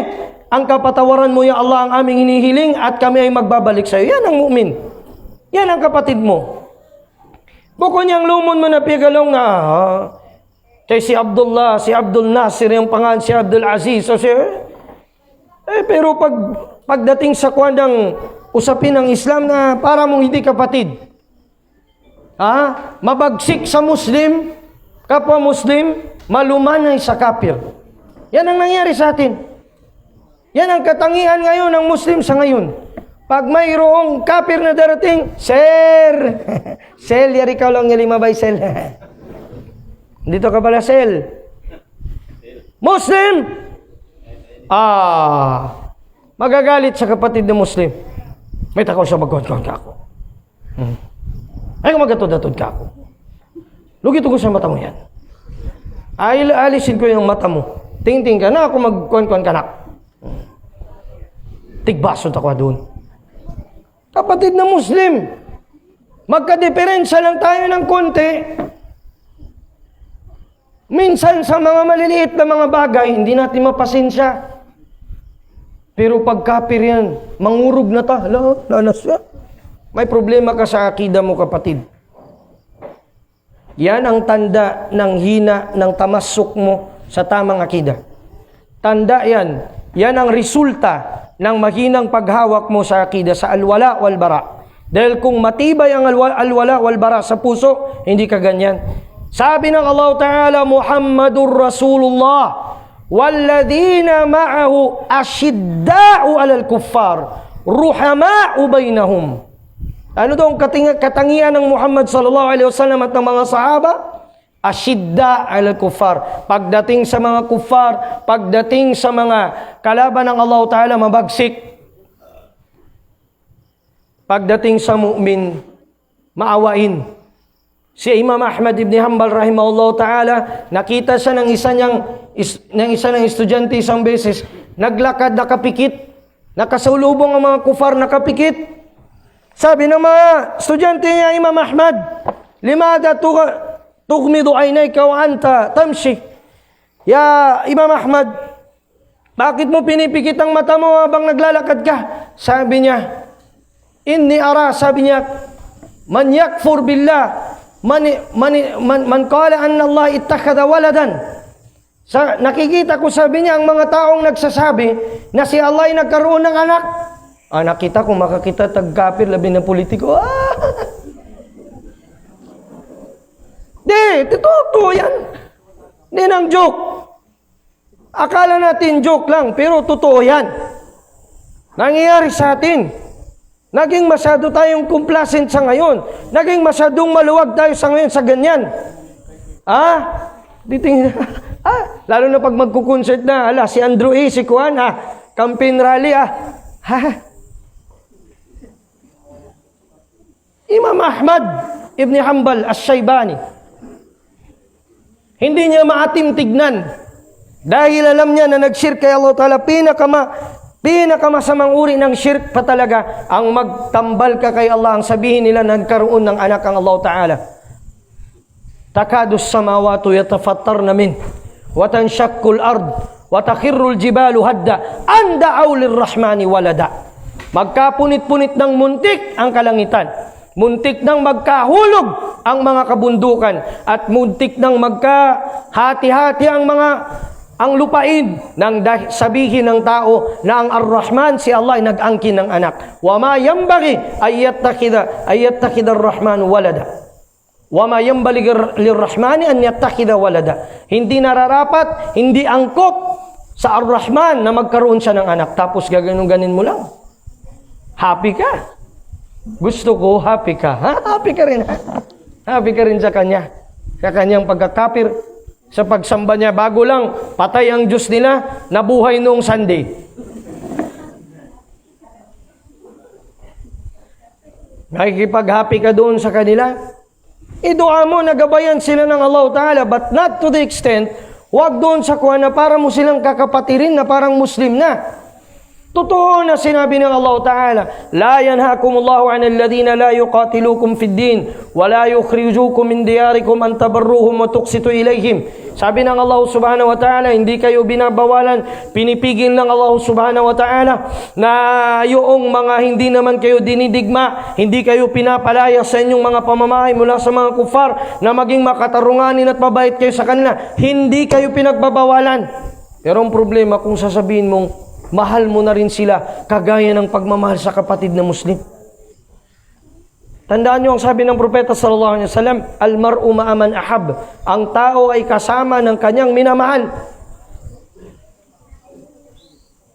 Ang kapatawaran mo ya Allah ang aming hinihiling at kami ay magbabalik sa iyo. Yan ang mu'min. Yan ang kapatid mo. Bukod niyang lumon mo na pigalong na, kay si Abdullah, si Abdul Nasir, yung pangalan si Abdul Aziz. Pero pagdating sa kuwandang usapin ng Islam na para mong hindi kapatid, mabagsik sa Muslim, kapwa Muslim, malumanay sa kafir. Yan ang nangyari sa atin. Yan ang katangian ngayon ng Muslim sa ngayon. Pag mayroong kafir na darating, Sir, Sel, yari ka lang yung 5 by Sel. Dito ka pala, Sel. Muslim! Magagalit sa kapatid na Muslim. May takaw siya magkon-kon ka ako. Ay, magatod-atod ka ako. Lugito ko sa mata mo yan. Alisin ko yung mata mo. Ting-ting ka na ako magkon-kon ka na. Tigbasod ako doon. Kapatid na Muslim. Magka-diferensya lang tayo ng konti. Minsan sa mga maliliit na mga bagay, hindi natin mapasensya. Pero pag kafir yan, mangurog na ta. Lanas siya. May problema ka sa akida mo, kapatid. Yan ang tanda ng hina, ng tamasok mo sa tamang akida. Tanda yan. Yan ang resulta ng mahinang paghawak mo sa akida, sa alwala wal bara. Dahil kung matibay ang alwala wal bara sa puso, hindi ka ganyan. Sabi ng Allah Ta'ala, Muhammadur Rasulullah, walladhina ma'ahu ashidda'u alal kuffar, ruhama'u bainahum. Ano daw ang katangian ng Muhammad sallallahu alaihi wasallam at ng mga sahaba? Ashidda alal kuffar. Pagdating sa mga kuffar, pagdating sa mga kalaban ng Allah Ta'ala, mabagsik. Pagdating sa mu'min, maawain. Si Imam Ahmad ibn Hanbal rahimahullah ta'ala, nakita siya ng isa ng estudyante isang beses, naglakad, nakapikit, nakasulubong ang mga kufar, nakapikit. Sabi ng mga estudyante niya, Imam Ahmad, limada tughmidu aynayka wa anta tamshi. Ya Imam Ahmad, bakit mo pinipikit ang mata mo habang naglalakad ka? Sabi niya, inni ara, sabi niya, man yakfur billah, man qala anna Allah ittakhadha waladan. Nakikita ko, sabi niya, ang mga taong nagsasabi na si Allah ay nagkaroon ng anak. Nakita ko, makakita tagkapir, labi ng politiko. Totoo yan. Hindi nang joke. Akala natin joke lang, pero totoo yan. Nangyayari sa atin. Naging masyado tayong complacent sa ngayon. Naging masyadong maluwag tayo sa ngayon sa ganyan. Lalo na pag magkukonsert na, si Andrew A, si Kuan, campaign rally, Imam Ahmad ibn Hanbal as-Shaybani, Hindi niya maatim tignan. Dahil alam niya na nag-shirk kay Allah Ta'ala, pinakamasamang uri ng shirk pa talaga ang magtambal ka kay Allah, ang sabihin nila nagkaroon ng anak ang Allah Ta'ala. Takadus samawatu yatafattarna min wa tanshaqqul ard wa takhirrul jibalu hadda an da'aw lirrahmani walada. Magkapunit-punit ng muntik ang kalangitan. Muntik nang magkahulog ang mga kabundukan at muntik nang magkahati-hati ang lupain nang sabihin ng tao na ang Ar-Rahman, si Allah, ay nag-angkin ng anak. Wa ma yanbaghi ayyattakhidha ar-Rahman walada. Wa ma yanbaghi lir-Rahmani an yattakhidha walada. Hindi nararapat, hindi angkop sa Ar-Rahman na magkaroon siya ng anak. Tapos gaganon-ganin mo lang. Happy ka. Gusto ko, happy ka. Ha? Happy ka rin. Happy ka rin sa kanya. Sa kanyang pagkakapir. Sa pagsamba niya, bago lang patay ang Diyos nila, nabuhay noong Sunday. Nakikipag-happy ka doon sa kanila. Idua mo, nagabayan sila ng Allah Ta'ala, but not to the extent, wag doon sa kuha na para mo silang kakapatirin na parang Muslim na. Totoo na sinabi ng Allah Ta'ala, la yanhakumullahu 'anil ladina la yuqatilukum fid din wa la yukhrijukum min diyarikum an tabarruhum wa tuqsitu ilayhim. Sabi ng Allah Subhanahu wa Ta'ala, hindi kayo binabawalan, pinipigil ng Allah Subhanahu wa Ta'ala na yung mga hindi naman kayo dinidigma, hindi kayo pinapalaya sa inyong mga pamamahay mula sa mga kufar na maging makatarunganin at mabait kayo sa kanila. Hindi kayo pinagbabawalan. Pero ang problema kung sasabihin mong mahal mo na rin sila kagaya ng pagmamahal sa kapatid na Muslim. Tandaan niyo ang sabi ng propeta sallallahu alaihi wasallam, al-mar'u ma'a man ahab. Ang tao ay kasama ng kanyang minamahal.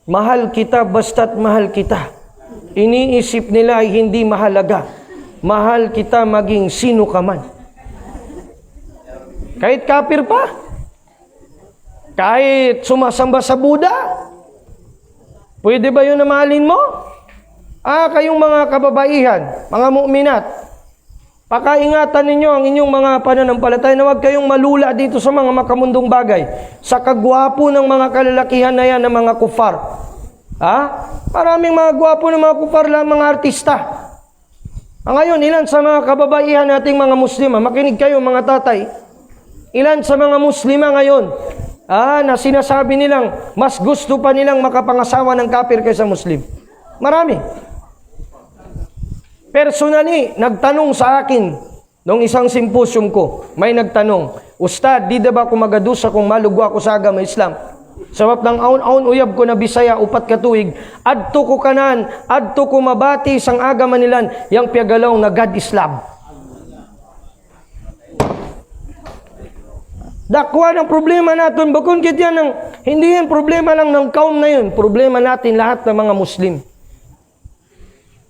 Mahal kita basta't mahal kita. Iniisip nila ay hindi mahalaga. Mahal kita maging sino ka man. Kahit kafir pa. Kahit sumasamba sa Buddha. Pwede ba yun na mahalin mo? Kayong mga kababaihan, mga mu'minat, pakaingatan ninyo ang inyong mga pananampalataya na huwag kayong malula dito sa mga makamundong bagay. Sa kagwapo ng mga kalalakihan na yan ng mga kufar. Maraming mga gwapo ng mga kufar lang, mga artista. Ngayon, ilan sa mga kababaihan nating mga Muslima, makinig kayo mga tatay, ilan sa mga Muslima ngayon, na sinasabi nilang mas gusto pa nilang makapangasawa ng kafir kaysa Muslim. Marami. Personally, nagtanong sa akin nung isang symposium ko, may nagtanong, Ustad, di ba ko magadusa kung malugwa ko sa agama Islam? Sabab ng aun-aun uyab ko na Bisaya, upat katuig, adto ko kanan, adto ko mabati sang agama nilan, yang piagalaw nga God Islam. Dakwa ng problema natin, bakun kit yan hindi yan problema lang ng kaum na yun, problema natin lahat ng mga Muslim.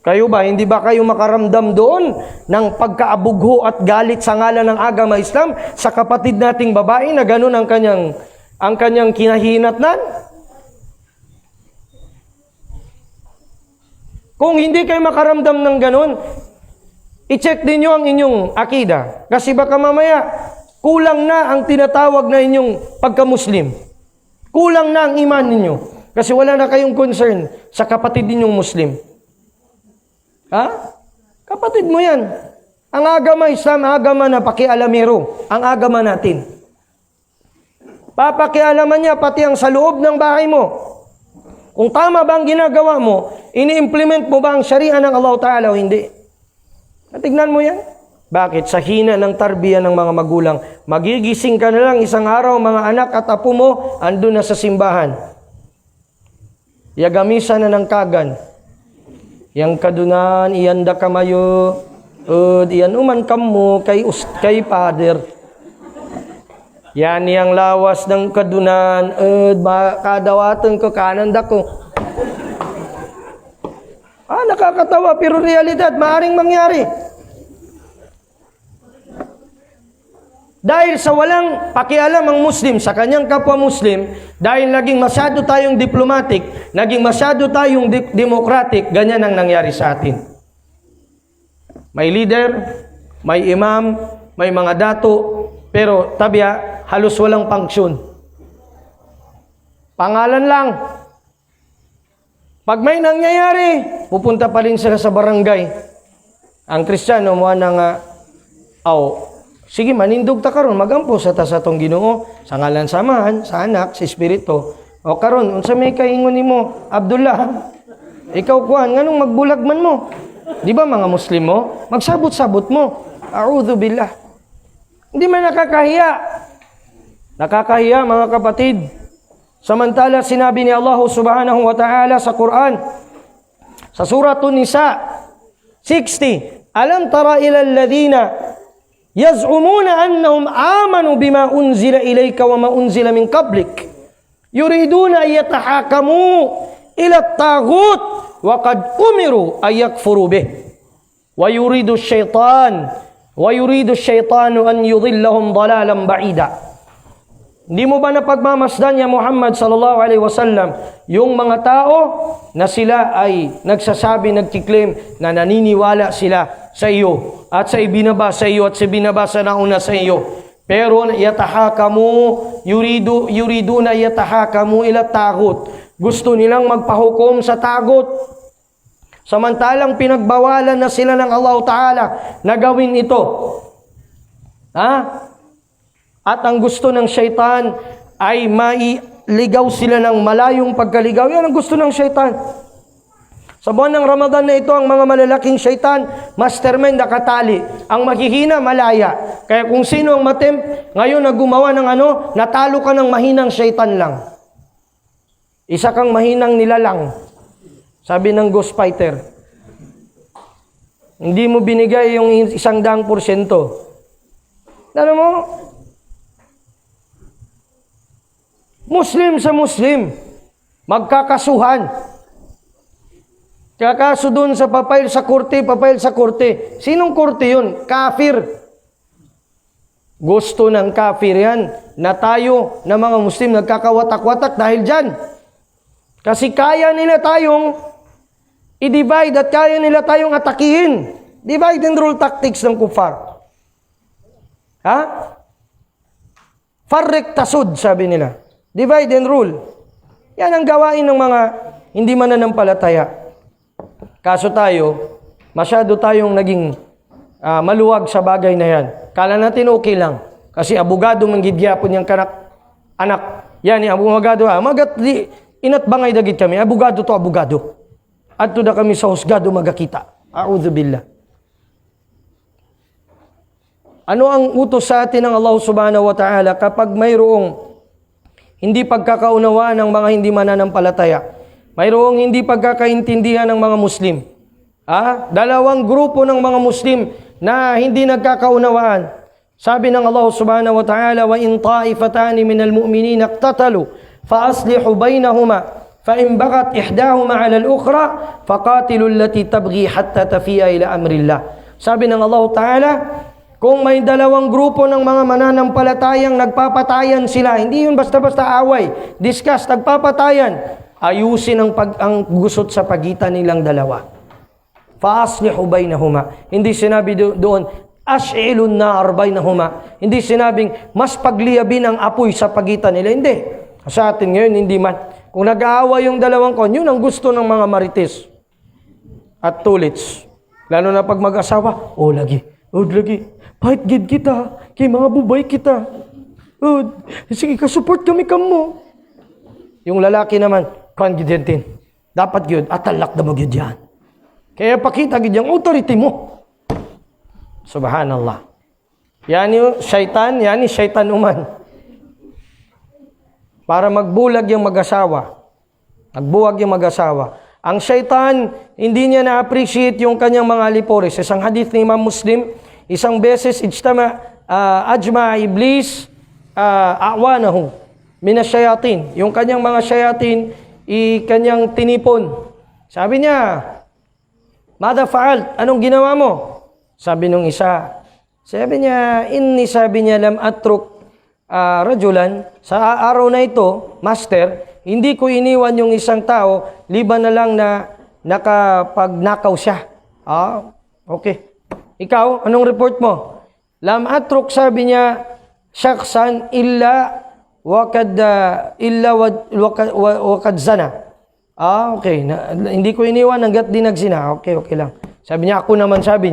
Kayo ba, hindi ba kayo makaramdam doon ng pagkaabugho at galit sa ngalan ng agama Islam sa kapatid nating babae na ganun ang kanyang kinahinatnan? Kung hindi kayo makaramdam ng ganun, i-check din nyo ang inyong akida. Kasi baka mamaya, kulang na ang tinatawag na inyong pagka-Muslim. Kulang na ang iman ninyo. Kasi wala na kayong concern sa kapatid ninyong Muslim. Kapatid mo yan. Ang agama Islam, agama na pakialamero. Ang agama natin. Papakialaman niya pati ang sa loob ng bahay mo. Kung tama ba ang ginagawa mo, ini-implement mo ba ang sharia ng Allah Ta'ala o hindi? Tignan mo yan. Bakit? Sa hina ng tarbiya ng mga magulang, magigising ka na lang isang araw, mga anak at apo mo, andun na sa simbahan. Yagamisa na ng kagan. Yang kadunan, iyanda kamayo, iyan uman kamo kay Father. Yan yang lawas ng kadunan, kadawatan ko kanan dako. Nakakatawa, pero realidad, maaring mangyari. Dahil sa walang pakialam ang Muslim sa kanyang kapwa Muslim, dahil naging masyado tayong diplomatic, naging masyado tayong democratic, ganyan ang nangyari sa atin. May leader, may imam, may mga dato, pero tabya, halos walang function. Pangalan lang. Pag may nangyayari, pupunta pa rin sila sa barangay. Ang Kristiyano mo na nga, sige, manindog ta karon, magampo sa ta sa tong Ginoo, sa ngalan samahan, sa anak, sa Espiritu. O karon, unsa may kaingon nimo, Abdullah? Ikaw kuan, nganong magbulag man mo? Di ba mga Muslim mo? Magsabot-sabot mo. A'udhu billah. Hindi man nakakahiya. Nakakahiya mga kapatid. Samantala sinabi ni Allah subhanahu wa ta'ala sa Quran, sa Suratun Nisa 60, Alam tara ila alladhina yaz'umuna annahum amanu bima unzila ilayka wa ma unzila min qablik. Yuriduna ay yatahakamu ila at-taghut wa qad umiru ay yakfuru bih. Wa yuridu ash-shaytanu an yudhillahum dalalan ba'ida. Hindi mo ba napagmamasdan ya Muhammad sallallahu alaihi wasallam yung mga tao na sila ay nagsasabi, nagkiklaim na naniniwala sila sa iyo at sa ibinabasa sa iyo at sa binabasa na una sa iyo. Pero yuriduna yatahakamu ila taghut. Gusto nilang magpahukom sa tagot. Samantalang pinagbawalan na sila ng Allah Ta'ala na gawin ito. At ang gusto ng syaitan ay mailigaw sila ng malayong pagkaligaw. Yan ang gusto ng syaitan. Sa buwan ng Ramadan na ito, ang mga malalaking syaitan, mastermind nakatali. Ang mahihina, malaya. Kaya kung sino ang ngayon na gumawa ng natalo ka ng mahinang syaitan lang. Isa kang mahinang nilalang. Sabi ng ghost fighter. Hindi mo binigay yung 100%. Alam mo? Muslim sa Muslim, magkakasuhan. Kakaso doon sa papayil sa korte. Sinong korte yun? Kafir. Gusto ng kafir yan na tayo na mga Muslim nagkakawatak-watak dahil dyan. Kasi kaya nila tayong i-divide at kaya nila tayong atakihin. Divide and rule tactics ng kufar. Farrik tasud, sabi nila. Divide and rule. Yan ang gawain ng mga hindi mananampalataya. Kaso tayo, masyado tayong naging maluwag sa bagay na yan. Kala natin okay lang. Kasi abogado manggidgyapon yung anak. Yan yung abogado. Inatbangay dagit kami. Abogado to abogado. At to na kami sa husgado magakita. A'udhu billah. Ano ang utos sa atin ng Allah subhanahu wa ta'ala kapag mayroong hindi pagkakaunawaan ng mga hindi mananampalataya? Mayroong hindi pagkakaintindihan ng mga Muslim. Dalawang grupo ng mga Muslim na hindi nagkakaunawaan. Sabi ng Allah subhanahu wa ta'ala, wa in ta'ifatani minal mu'minina iqtatalu fa aslihu bainahuma fa in baghat ihdahuma 'ala al-ukhra faqatilu allati tabghi hatta tafi'a ila amrillah. Sabi ng Allah ta'ala, kung may dalawang grupo ng mga mananampalatayang nagpapatayan sila, hindi yun basta-basta away, discuss, nagpapatayan, ayusin ang gusot sa pagitan nilang dalawa. Fa-aslihu bainahuma. Hindi sinabi doon, ash'ilun nar bainahuma. Hindi sinabing, mas pagliyabin ang apoy sa pagitan nila. Hindi. Sa atin ngayon, hindi man. Kung nag-aaway yung dalawang yun ang gusto ng mga marites at tulits. Lalo na pag mag-asawa, lagi. Pahit gid kita, kay mga bubay kita. Sige, ka-support kami kamo. Yung lalaki naman, kangidentin. Dapat yun, atalak na mag-yun yan. Kaya pakita gid yung authority mo. Subhanallah. Yan yung syaitan uman. Para magbulag yung mag-asawa. Magbuwag yung mag-asawa. Ang syaitan, hindi niya na-appreciate yung kanyang mga alipores. Isang hadith ni Imam Muslim, isang beses ajma iblis a'wanahu minasyayatin. Yung kanyang mga syayatin kanyang tinipon. Sabi niya, "Mada fa'alt? Anong ginawa mo?" Sabi nung isa. Sabi niya, lam atruk rajulan. Sa araw na ito, master, hindi ko iniwan yung isang tao liban na lang na nakapagnakaw siya. Okay. Ikaw, anong report mo? Lam atruk, sabi niya, shakhsan illa wakad zana. Okay. Hindi ko iniwan hanggat di nagsina. Okay lang. Sabi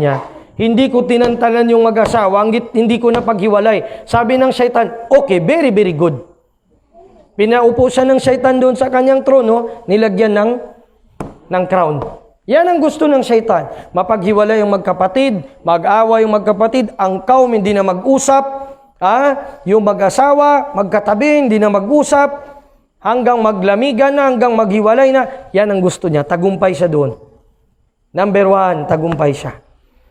niya, hindi ko tinantanan yung mag-asawa, hindi ko napaghiwalay. Sabi ng syaitan, okay, very, very good. Pinaupo siya ng syaitan doon sa kanyang trono, nilagyan ng crown. Yan ang gusto ng syaitan. Mapaghiwalay yung magkapatid, mag-away yung magkapatid, ang kaum hindi na mag-usap, yung mag-asawa, magkatabi, hindi na mag-usap, hanggang maglamigan na, hanggang maghiwalay na. Yan ang gusto niya, tagumpay siya doon. Number 1, tagumpay siya.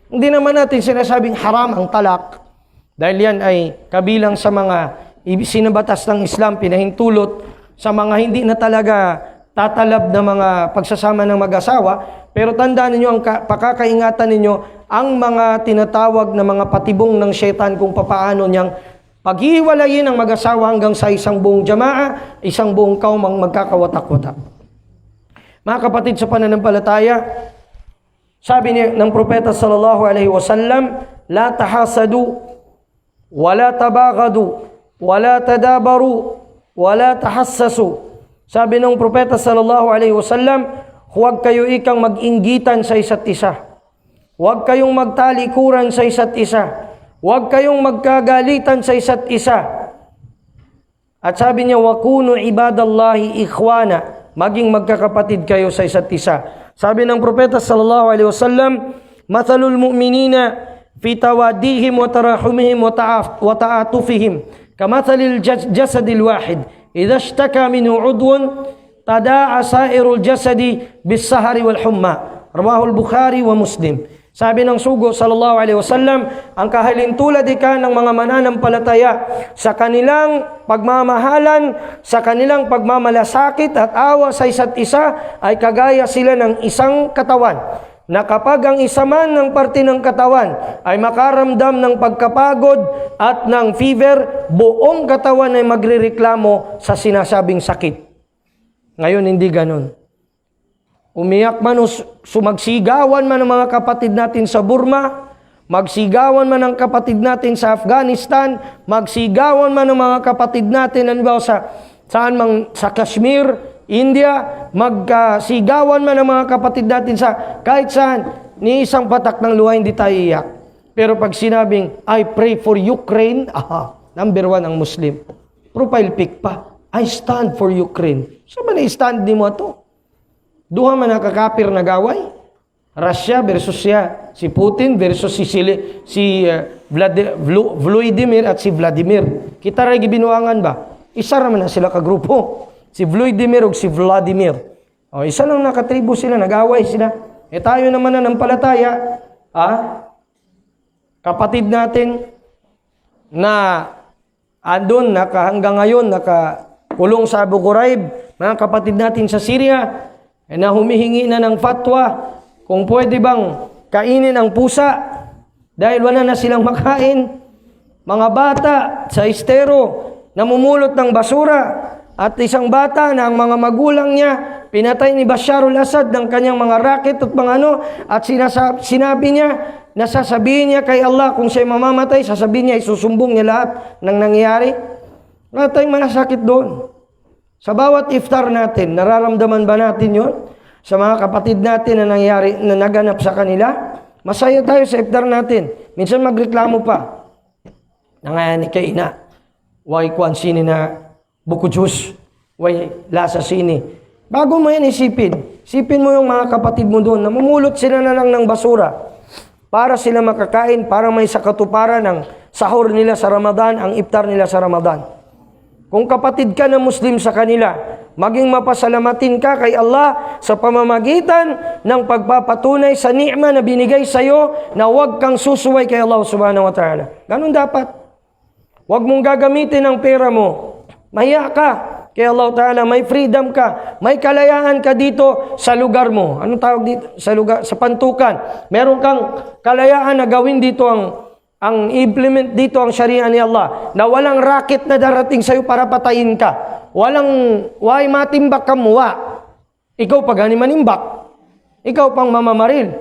Hindi naman natin sinasabing haram ang talak, dahil yan ay kabilang sa mga sinabatas ng Islam, pinahintulot sa mga hindi na talaga tatalab na mga pagsasama ng mag-asawa. Pero tandaan ninyo, ang pakakaingatan ninyo, ang mga tinatawag na mga patibong ng syaitan kung papaano niyang paghiwalayin ang mag-asawa hanggang sa isang buong jamaa, isang buong kaum ang magkakawatak-watak. Mga kapatid sa pananampalataya, sabi ng propeta sallallahu alaihi wasallam, la tahasadu, wala tabaghadu, wala tadabaru, wala tahassasu. Sabi ng propeta sallallahu alaihi wasallam, huwag kayo ikang mag-inggitan sa isa't isa. Huwag kayong magtalikuran sa isa't isa. Huwag kayong magkagalitan sa isa't isa. At sabi niya, wakunu ibadallahi ikhwana, maging magkakapatid kayo sa isa't isa. Sabi ng propeta sallallahu alaihi wasallam, mathalul mu'minina fi tawadihim wa tarahumihim wa ta'atufihim kamathalil jasadil wahid idha ishtaka minhu udwun tada'a sairul jasadi bis sahari wal humma. Rawahul Bukhari wa Muslim. Sabi ng sugo sallallahu alaihi wasallam, ang kahalintulad ng mga mananampalataya sa kanilang pagmamahalan, sa kanilang pagmamalasakit at awa sa isa't isa ay kagaya sila ng isang katawan, na kapag ang isa man ng parte ng katawan ay makaramdam ng pagkapagod at ng fever, buong katawan ay magrereklamo sa sinasabing sakit. Ngayon hindi ganun. Umiyak man o sumagsigawan man ang mga kapatid natin sa Burma, magsigawan man ang kapatid natin sa Afghanistan, magsigawan man ang mga kapatid natin sa Kashmir, India, magsigawan man ang mga kapatid natin sa kahit saan, ni isang patak ng luha hindi tayo iyak. Pero pag sinabing, I pray for Ukraine, number 1 ang Muslim. Profile pic pa, I stand for Ukraine. Saan man i-stand ni mo ito? Duha man nakakapir na gaway. Russia versus siya. Si Putin versus si Vladimir at si Vladimir. Kita rin gibinuangan ba? Isa naman na sila kagrupo. Si Vladimir o si Vladimir. Isa lang nakatribo sila, nag-away sila. Tayo naman na ng palataya, kapatid natin na andun, hanggang ngayon, nakakulong sa Abu Ghraib, mga kapatid natin sa Syria, na humihingi na ng fatwa kung pwede bang kainin ang pusa dahil wala na silang makain. Mga bata sa estero namumulot ng basura, at isang bata na ang mga magulang niya pinatay ni Bashar al-Assad ng kanyang mga raket at mga at sinabi niya, nasasabihin niya kay Allah kung siya'y mamamatay, sasabihin niya, isusumbong niya lahat ng nangyayari. Wala tayong manasakit doon. Sa bawat iftar natin, nararamdaman ba natin yun? Sa mga kapatid natin na nangyari, na naganap sa kanila? Masaya tayo sa iftar natin. Minsan magreklamo pa. Nangayani kay ina. Way kuan sini na buko juice. Way lasa sini. Bago mo yan isipin. Isipin mo yung mga kapatid mo doon. Namumulot sila na lang ng basura. Para sila makakain, para may sakatuparan ng sahur nila sa Ramadan, ang iftar nila sa Ramadan. Kung kapatid ka na Muslim sa kanila, maging mapasalamatin ka kay Allah sa pamamagitan ng pagpapatunay sa ni'ma na binigay sa iyo, na huwag kang susuway kay Allah subhanahu wa ta'ala. Ganun dapat. Huwag mong gagamitin ang pera mo. Mahiya ka kay Allah ta'ala, may freedom ka, may kalayaan ka dito sa lugar mo. Anong tawag dito? Sa pantukan. Meron kang kalayaan na gawin dito ang implement dito ang sharia ni Allah, na walang racket na darating sa'yo para patayin ka. Way matimbak ka muwa. Ikaw pa gani manimbak. Ikaw pang mamamaril.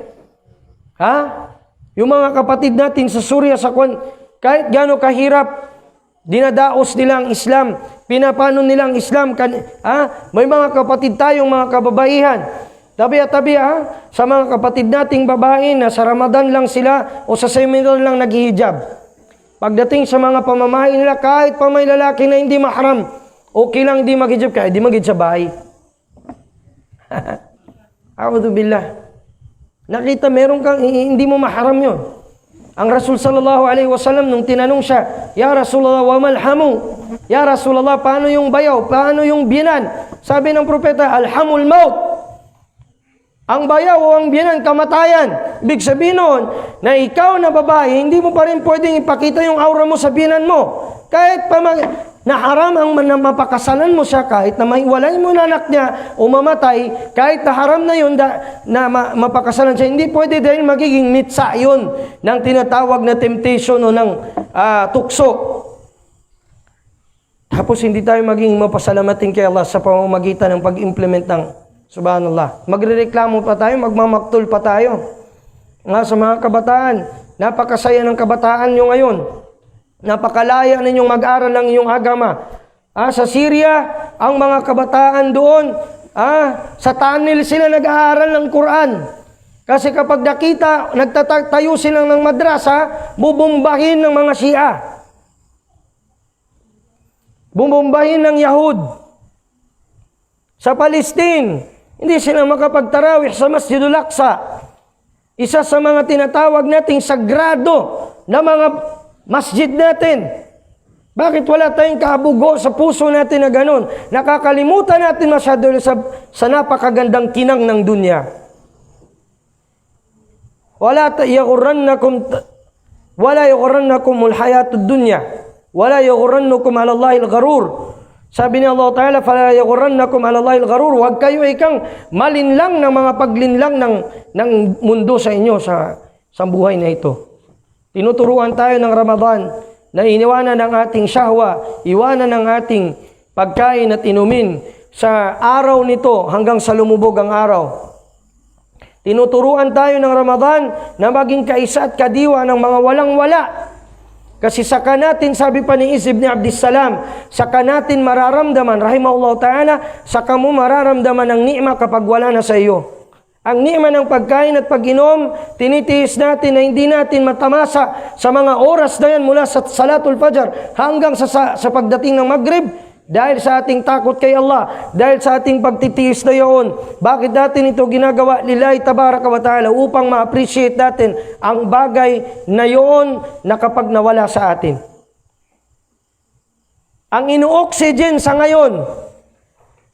Yung mga kapatid natin sa Surya, kahit gaano kahirap, dinadaos nila ang Islam, pinapano nila ang Islam. May mga kapatid tayong mga kababaihan, tabi sa mga kapatid nating babae na sa Ramadan lang sila o sa seminar lang naghihijab. Pagdating sa mga pamamahay nila, kahit pa may lalaki na hindi mahram, okay lang hindi maghijab, kahit hindi maghijab sa bahay. A'udhu billah. Nakita meron kang hindi mo mahram yun. Ang Rasul sallallahu alaihi wasallam nung tinanong siya, "Ya Rasulullah, wa malhamu?" "Ya Rasulullah, paano yung bayaw? Paano yung biyanan?" Sabi ng propeta, "Alhamul maut." Ang bayaw o ang biyanan, kamatayan. Ibig sabihin noon, na ikaw na babae, hindi mo pa rin pwedeng ipakita yung aura mo sa biyanan mo. Kahit pa na haram ang mapakasalan mo siya, kahit na mahiwalay mo na anak niya o mamatay, kahit na haram na yun na mapakasalan siya, hindi pwede dahil magiging mitsa yun ng tinatawag na temptation o ng tukso. Tapos hindi tayo maging mapasalamatin kay Allah sa pamamagitan ng pag-implement ng subhanallah. Magrereklamo pa tayo, magmamaktol pa tayo. Nga sa mga kabataan, napakasaya ng kabataan nyo ngayon. Napakalaya ninyong mag-aral ng iyong agama. Sa Syria, ang mga kabataan doon, sa tunnel sila nag-aaral ng Quran. Kasi kapag nakita, nagtatayo sila ng madrasa, bubombahin ng mga Shia. Bubombahin ng Yahud. Sa Palestine, hindi sila makapagtarawih sa Masjidul Aqsa. Isa sa mga tinatawag nating sagrado na mga masjid natin. Bakit wala tayong kaabugo sa puso natin na ganun? Nakakalimutan natin masyado sa napakagandang kinang ng dunya. Wala yughrannakumul hayatud dunya. Wala yughrannakum 'ala Allahil gharur. Sabi ni Allah Ta'ala, "Fala yughrannakum 'ala Allahil gharur." Huwag kayo ikang malinlang ng mga paglinlang ng mundo sa inyo sa buhay na ito. Tinuturuan tayo ng Ramadan na iniwanan ng ating syahwa, iwanan ng ating pagkain at inumin sa araw nito hanggang sa lumubog ang araw. Tinuturuan tayo ng Ramadan na maging kaisa at kadiwa ng mga walang-wala. Kasi saka natin, sabi pa ni Izz ibn Abdissalam, saka natin mararamdaman, rahimahullah ta'ala, saka mo mararamdaman ang ni'ma kapag wala na sa iyo. Ang ni'ma ng pagkain at pag-inom, tinitiis natin na hindi natin matamasa sa mga oras na yan mula sa Salatul Fajr hanggang sa pagdating ng Maghrib dahil sa ating takot kay Allah, dahil sa ating pagtitiis na yun. Bakit natin ito ginagawa? Lillahi tabaraka wa ta'ala, upang ma-appreciate natin ang bagay na yun na kapag nawala sa atin. Ang ino-oxygen sa ngayon,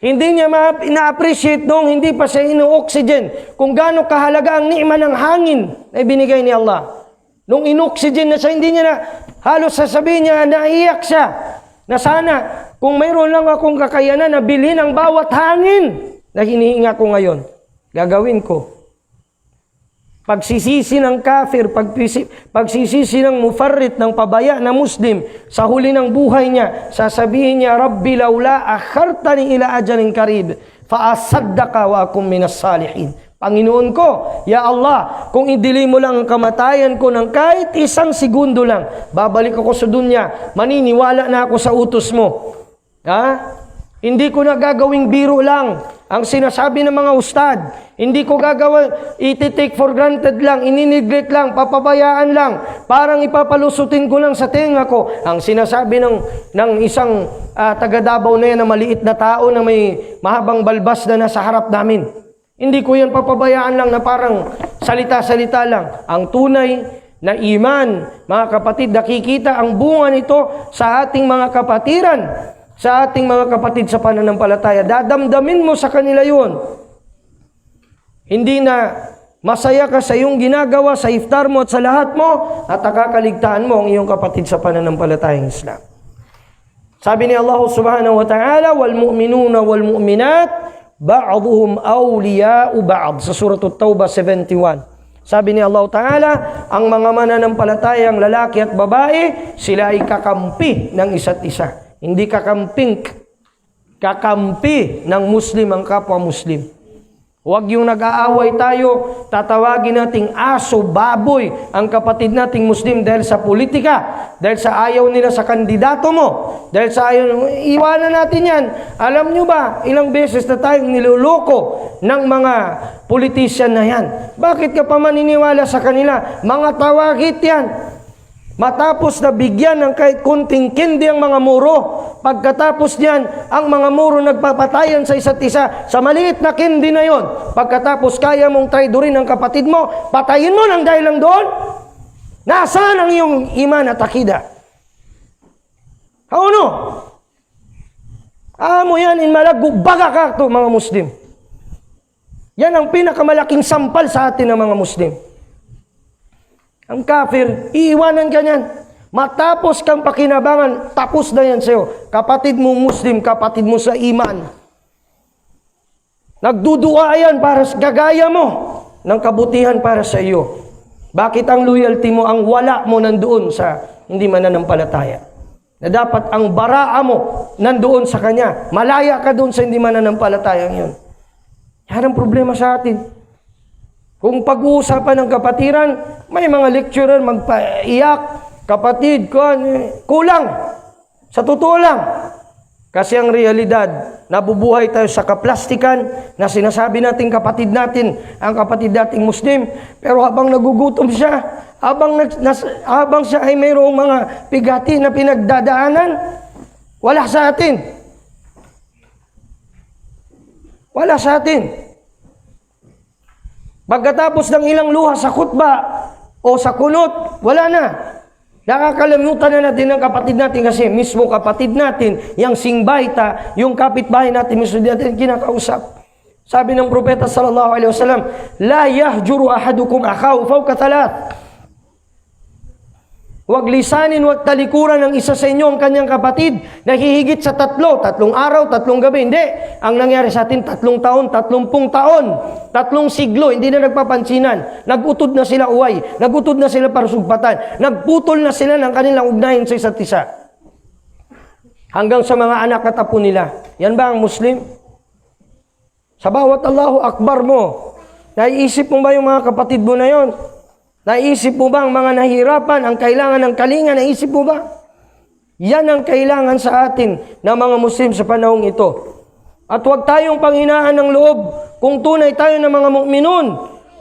hindi niya na-appreciate nung hindi pa siya ino-oxygen kung gaano kahalaga ang ni'ma ng hangin na ibinigay ni Allah. Nung ino-oxygen na siya, hindi niya na halos sasabihin niya, naiyak siya na sana kung mayroon lang akong kakayanan na bilhin ang bawat hangin na hinihinga ko ngayon, gagawin ko. Pagsisisi ng kafir, pagsisisi ng mufarrit, ng pabaya na Muslim, sa huli ng buhay niya, sasabihin niya, "Rabbi laula akhartani ila ajalin karib, fa asaddaqa wa akum minas salihin." Panginoon ko, ya Allah, kung idili mo lang ang kamatayan ko ng kahit isang segundo lang, babalik ako sa dunya, maniniwala na ako sa utos mo. Hindi ko na gagawing biro lang ang sinasabi ng mga ustad. Hindi ko gagawin, iti-take for granted lang, inineglect lang, papabayaan lang, parang ipapalusutin ko lang sa tenga ko. Ang sinasabi ng isang taga Davao na yan na maliit na tao na may mahabang balbas na nasa harap namin. Hindi ko yan papabayaan lang na parang salita-salita lang. Ang tunay na iman, mga kapatid, nakikita ang bunga nito sa ating mga kapatiran, sa ating mga kapatid sa pananampalataya. Dadamdamin mo sa kanila yun. Hindi na masaya ka sa iyong ginagawa, sa iftar mo at sa lahat mo, at nakakaligtaan mo ang iyong kapatid sa pananampalatayang Islam. Sabi ni Allah subhanahu wa ta'ala, "Wal mu'minuna wal mu'minat ba'duhum awliya'u ba'd." Sa surah At-Taubah 71. Sabi ni Allah Ta'ala, ang mga mananampalatayang lalaki at babae, sila ay kakampi ng isa't isa. Hindi kakampi ng Muslim ang kapwa Muslim. Huwag yung nag-aaway tayo, tatawagin nating aso, baboy, ang kapatid nating Muslim dahil sa politika, dahil sa ayaw nila sa kandidato mo, dahil sa ayaw, iwanan natin yan. Alam nyo ba, ilang beses na tayong niloloko ng mga politician na yan. Bakit ka pa maniniwala sa kanila? Mga tawagit yan. Matapos na bigyan ng kahit kunting kindi ang mga muro, pagkatapos niyan, ang mga muro nagpapatayan sa isa't isa sa maliit na kindi na yon. Pagkatapos kaya mong traidorin ang kapatid mo, patayin mo lang dahil lang doon. Nasaan ang iyong iman at akida? Ano? Amo yan, inmalagbubaga ka to mga Muslim. Yan ang pinakamalaking sampal sa atin ng mga Muslim. Ang kafir, iiwanan ka niyan. Matapos kang pakinabangan, tapos na yan sa'yo. Kapatid mo Muslim, kapatid mo sa iman. Nagdudua yan para sa gagaya mo ng kabutihan para sa iyo. Bakit ang loyalty mo, ang wala mo nandoon sa hindi mananampalataya? Na dapat ang baraa mo nandoon sa kanya. Malaya ka doon sa hindi mananampalatayang yun. Yan ang problema sa atin. Kung pag-uusapan ng kapatiran, may mga lecturer magpaiyak, kapatid, kulang. Sa totoo lang. Kasi ang realidad, nabubuhay tayo sa kaplastikan na sinasabi natin kapatid natin, ang kapatid nating Muslim, pero habang nagugutom siya, habang siya ay mayroong mga pigati na pinagdadaanan, wala sa atin. Wala sa atin. Pagkatapos ng ilang luha sa khutba o sa kunot, wala na. Nakakalimutan na natin ng kapatid natin kasi mismo kapatid natin, yung singbayta, yung kapitbahay natin, mismo natin kinakausap. Sabi ng propeta sallallahu alaihi wasallam, la yahjuru ahadukum akhahu fawqa thalath. Huwag lisanin, huwag talikuran ng isa sa inyo ang kanyang kapatid na hihigit sa 3 araw, 3 gabi. Hindi. Ang nangyari sa atin, 3 taon, 30 taon, 3 siglo, hindi na nagpapansinan. Nagutod na sila uway, nagutod na sila para sugpatan, nagputol na sila ng kanilang ugnayan sa isa't isa. Hanggang sa mga anak at apo nila. Yan ba ang Muslim? Sa bawat Allahu Akbar mo, naiisip mo ba yung mga kapatid mo na yon? Naisip mo ba ang mga nahihirapan, ang kailangan ng kalinga? Naisip mo ba? Yan ang kailangan sa atin na mga Muslim sa panahong ito. At huwag tayong panghinaan ng loob kung tunay tayo ng mga mu'minun.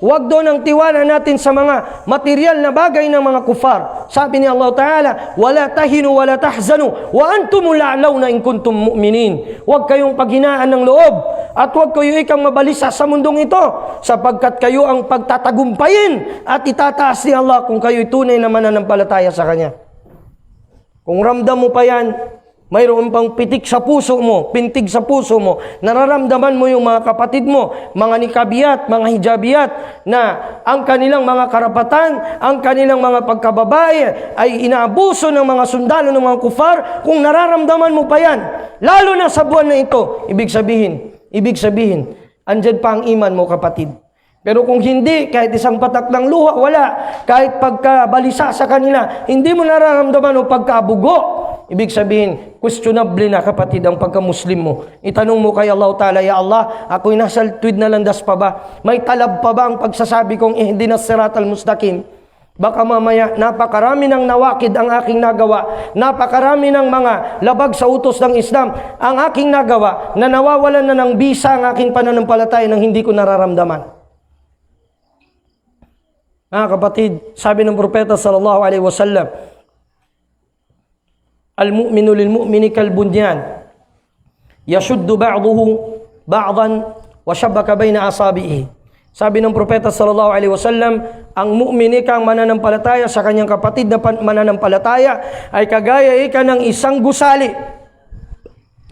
Huwag doon ang tiwala natin sa mga material na bagay ng mga kufar. Sabi ni Allah Ta'ala, wala tahinu, wala tahzanu, wa antumul a'lawna in kuntum mu'minin. Huwag kayong paghinaan ng loob at huwag kayo ikang mabalisa sa mundong ito sapagkat kayo ang pagtatagumpayin at itataas ni Allah kung kayo'y tunay na mananampalataya sa Kanya. Kung ramdam mo pa yan, mayroon pang pitik sa puso mo, pintig sa puso mo, nararamdaman mo yung mga kapatid mo, mga nikabiyat, mga hijabiyat, na ang kanilang mga karapatan, ang kanilang mga pagkababae ay inaabuso ng mga sundalo ng mga kufar. Kung nararamdaman mo pa yan, lalo na sa buwan na ito, ibig sabihin, andyan pa ang iman mo kapatid. Pero kung hindi, kahit isang patak ng luha, wala. Kahit pagkabalisa sa kanila, hindi mo nararamdaman o pagkabugo. Ibig sabihin, questionable na kapatid ang pagka-Muslim mo. Itanong mo kay Allah Ta'ala, Ya Allah, ako'y nasa tuwid na landas pa ba? May talab pa ba ang pagsasabi kong ihdinas siratal mustaqim? Baka mamaya, napakarami ng nawakid ang aking nagawa. Napakarami ng mga labag sa utos ng Islam ang aking nagawa na nawawalan na ng bisa ang aking pananampalataya nang hindi ko nararamdaman. Kapatid, sabi ng propeta sallallahu alaihi wasallam, al-mu'minu lil-mu'mini kal-bunyan yashuddu ba'duhu ba'dan wa shabbaka baina asabihi. Sabi ng propeta sallallahu alaihi wasallam, ang mu'min ikang mananampalataya sa kanyang kapatid na mananampalataya ay kagaya ika ng isang gusali,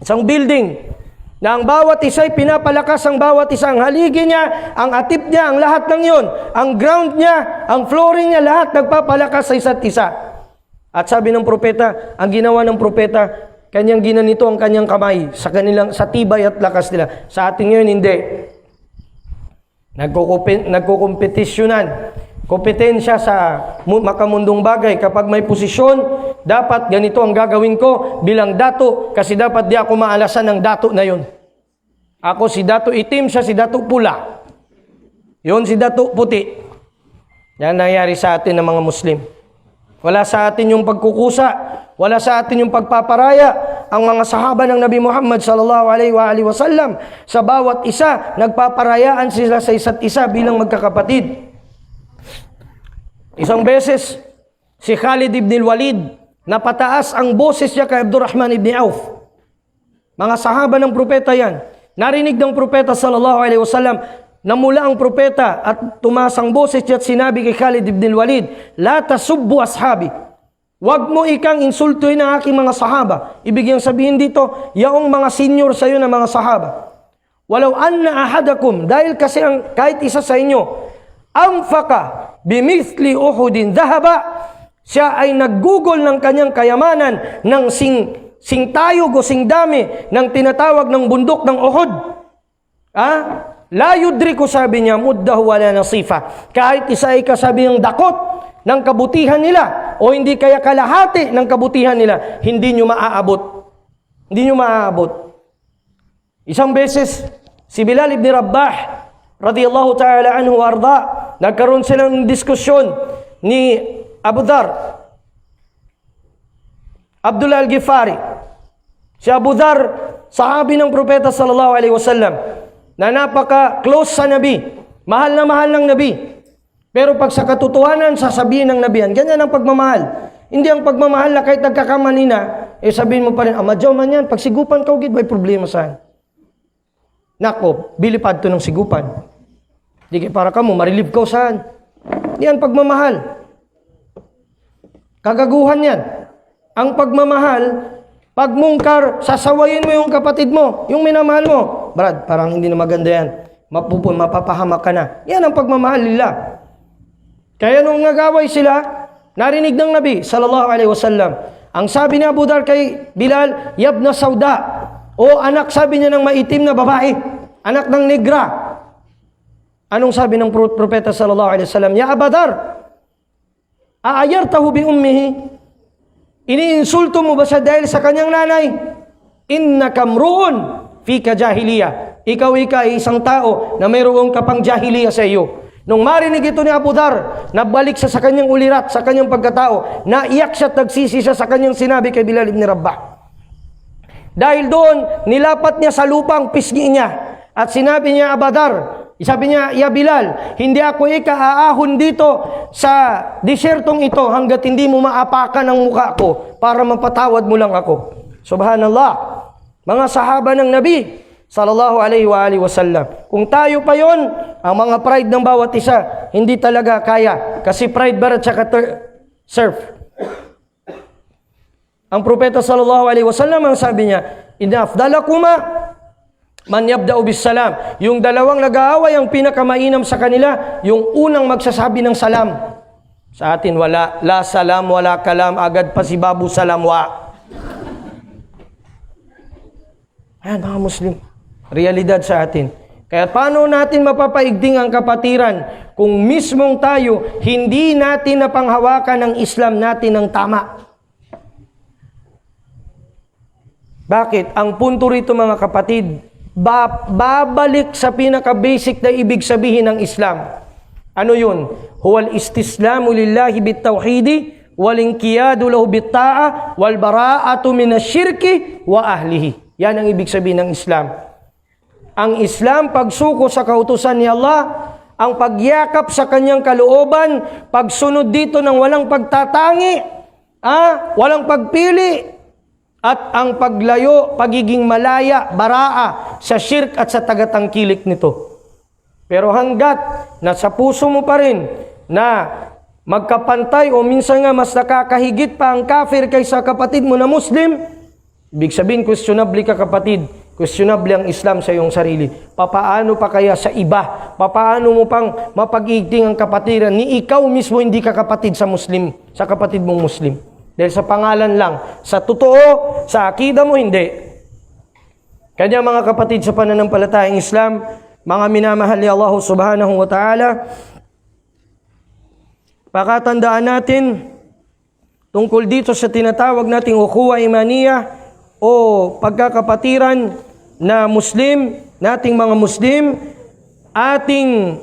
isang building, na ang bawat isa ay pinapalakas ang bawat isa. Ang haligi niya, ang atip niya, ang lahat ng yon, ang ground niya, ang flooring niya, lahat nagpapalakas sa isa't isa. At sabi ng propeta, ang ginawa ng propeta, kanyang ginanito ang kanyang kamay sa tibay at lakas nila. Sa atin ngayon, hindi. Nagkukompetisyonan. Kompetensya sa makamundong bagay. Kapag may posisyon, dapat ganito ang gagawin ko bilang dato, kasi dapat di ako maalasan ng dato na yun. Ako si dato itim, siya si dato pula. Yun si Dato Puti. Yan nangyari sa atin ng mga Muslim. Wala sa atin yung pagkukusa, wala sa atin yung pagpaparaya. Ang mga sahaba ng Nabi Muhammad sallallahu alaihi wa sallam, sa bawat isa, nagpaparayaan sila sa isa't isa bilang magkakapatid. Isang beses, si Khalid ibn Walid, napataas ang boses niya kay Abdurrahman ibn Auf. Mga sahaba ng propeta yan. Narinig ng propeta sallallahu alaihi wa sallam, namula ang propeta at tumasang boses niya at sinabi kay Khalid ibn Walid, la tasubbu ashabi. Huwag mo ikang insultuin ang aking mga sahaba. Ibig sabihin dito, yaong mga senior sa iyo na mga sahaba. Walau anna ahadakum, dahil kasi kahit isa sa inyo, anfaqa bimithli Uhudin dhahaba, siya ay naggugol ng kanyang kayamanan ng singtayog o singdami ng tinatawag ng bundok ng Uhud. La yudriku, sabi niya, muddahu wala nasifa. Kahit isa ay kasabi ng dakot ng kabutihan nila o hindi kaya kalahati ng kabutihan nila, hindi nyo maaabot. Hindi nyo maaabot. Isang beses, si Bilal ibn Rabah, radiyallahu ta'ala anhu warda, nagkaroon sila ng diskusyon ni Abu Dhar, Abdullah al-Ghifari. Si Abu Dhar, sahabi ng propeta sallallahu alaihi wasallam, na napaka-close sa Nabi, mahal na mahal ng Nabi. Pero pag sa katotohanan, sasabihin ng Nabihan, ganyan ang pagmamahal. Hindi ang pagmamahal na kahit nagkakamali na, sabihin mo pa rin, madyaw man yan, pag sigupan ka, may problema saan. Nako, bilipad to ng sigupan. Di kaya para ka mo, marilib ka saan. Yan pagmamahal. Kagaguhan yan. Ang pagmamahal, pagmungkar, sasawayin mo yung kapatid mo, yung minamahal mo. Brad, parang hindi na maganda yan. Mapapahamak ka na. Yan ang pagmamahal nila. Kaya nung nagaway sila, narinig ng Nabi sallallahu alaihi wasallam, ang sabi ni Abu Dhar kay Bilal, yabna sauda, o anak, sabi niya, ng maitim na babae, anak ng negra. Anong sabi ng propeta sallallahu alaihi wasallam? Ya Abu Dhar, aayartahu bi ummihi, iniinsulto mo ba siya dahil sa kanyang nanay? Innaka mruun fika jahiliya. Ikaw ay isang tao na mayroong kapang jahiliya sa iyo. Nung marinig ito ni Abu Dhar, nabalik siya sa kanyang ulirat, sa kanyang pagkatao, naiyak siya at nagsisi siya sa kanyang sinabi kay Bilal ibn Rabah. Dahil doon, nilapat niya sa lupa ang pisngi niya. At sinabi niya, Abu Dhar, sabi niya, ya Bilal, hindi ako aaahon dito sa disyertong ito hanggat hindi mo maapakan ang mukha ko para mapatawad mo lang ako. Subhanallah. Mga sahaba ng Nabi sallallahu alaihi wasallam. Kung tayo pa yon, ang mga pride ng bawat isa, hindi talaga kaya. Kasi pride bar at saka surf. Ang propeta sallallahu alaihi wasallam, ang sabi niya, inna afdalakuma man yabda'u bis salam. Yung dalawang nag-aaway, ang pinakamainam sa kanila, yung unang magsasabi ng salam. Sa atin, wala. La salam, wala kalam, agad pa si babu salam wa. Ayan, mga Muslim. Realidad sa atin. Kaya paano natin mapapaigting ang kapatiran kung mismong tayo hindi natin napanghawakan ng Islam natin ng tama? Bakit? Ang punto rito, mga kapatid, babalik sa pinaka-basic na ibig sabihin ng Islam. Ano yun? Huwal istislamu lillahi bitawhidi wal inqiyadu lahu bitta'a wal bara'atu minasyirki wa ahlihi. Yan ang ibig sabihin ng Islam. Ang Islam, pagsuko sa kautusan ni Allah, ang pagyakap sa kanyang kalooban, pagsunod dito ng walang pagtatangi, walang pagpili, at ang paglayo, pagiging malaya, baraa sa shirk at sa tagatangkilik nito. Pero hanggat nasa puso mo pa rin na magkapantay o minsan nga mas nakakahigit pa ang kafir kaysa kapatid mo na Muslim, ibig sabihin, questionable ka, kapatid. Questionable ang Islam sa iyong sarili. Papaano pa kaya sa iba? Papaano mo pang mapag-igting ang kapatiran ni ikaw mismo hindi ka kapatid sa Muslim, sa kapatid mong Muslim? Dahil sa pangalan lang. Sa totoo, sa akida mo, hindi. Kanya mga kapatid sa pananampalatayang Islam, mga minamahal ni Allah subhanahu wa ta'ala, pakatandaan natin tungkol dito sa tinatawag nating ukhuwa imaniyah o pagkakapatiran na Muslim, nating mga Muslim, ating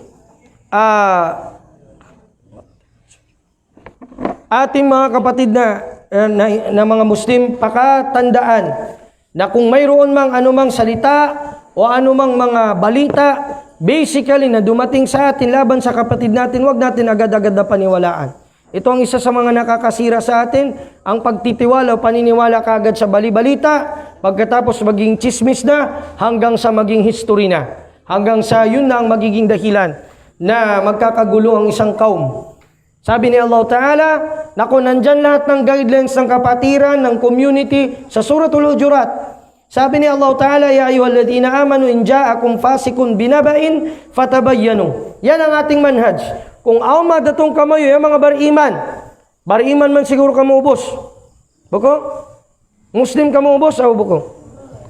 ating mga kapatid na mga Muslim, pakatandaan na kung mayroon mang anumang salita o anumang mga balita, basically na dumating sa atin laban sa kapatid natin, huwag natin agad-agad na paniwalaan. Ito ang isa sa mga nakakasira sa atin, ang pagtitiwala o paniniwala kaagad sa bali-balita, pagkatapos maging chismis na, hanggang sa maging history na. Hanggang sa yun na ang magiging dahilan na magkakagulo ang isang kaum. Sabi ni Allah Ta'ala, naku, nandyan lahat ng guidelines ng kapatiran, ng community, sa Suratul Hujurat. Sabi ni Allah Ta'ala, ya ayyuhalladhina amanu in ja'akum fasikun binaba'in fatabayyanu. Yan ang ating manhaj. Kung awma datong kamayo, yung mga bariman man siguro kamu ubos. Buko? Muslim kamu ubos o buko?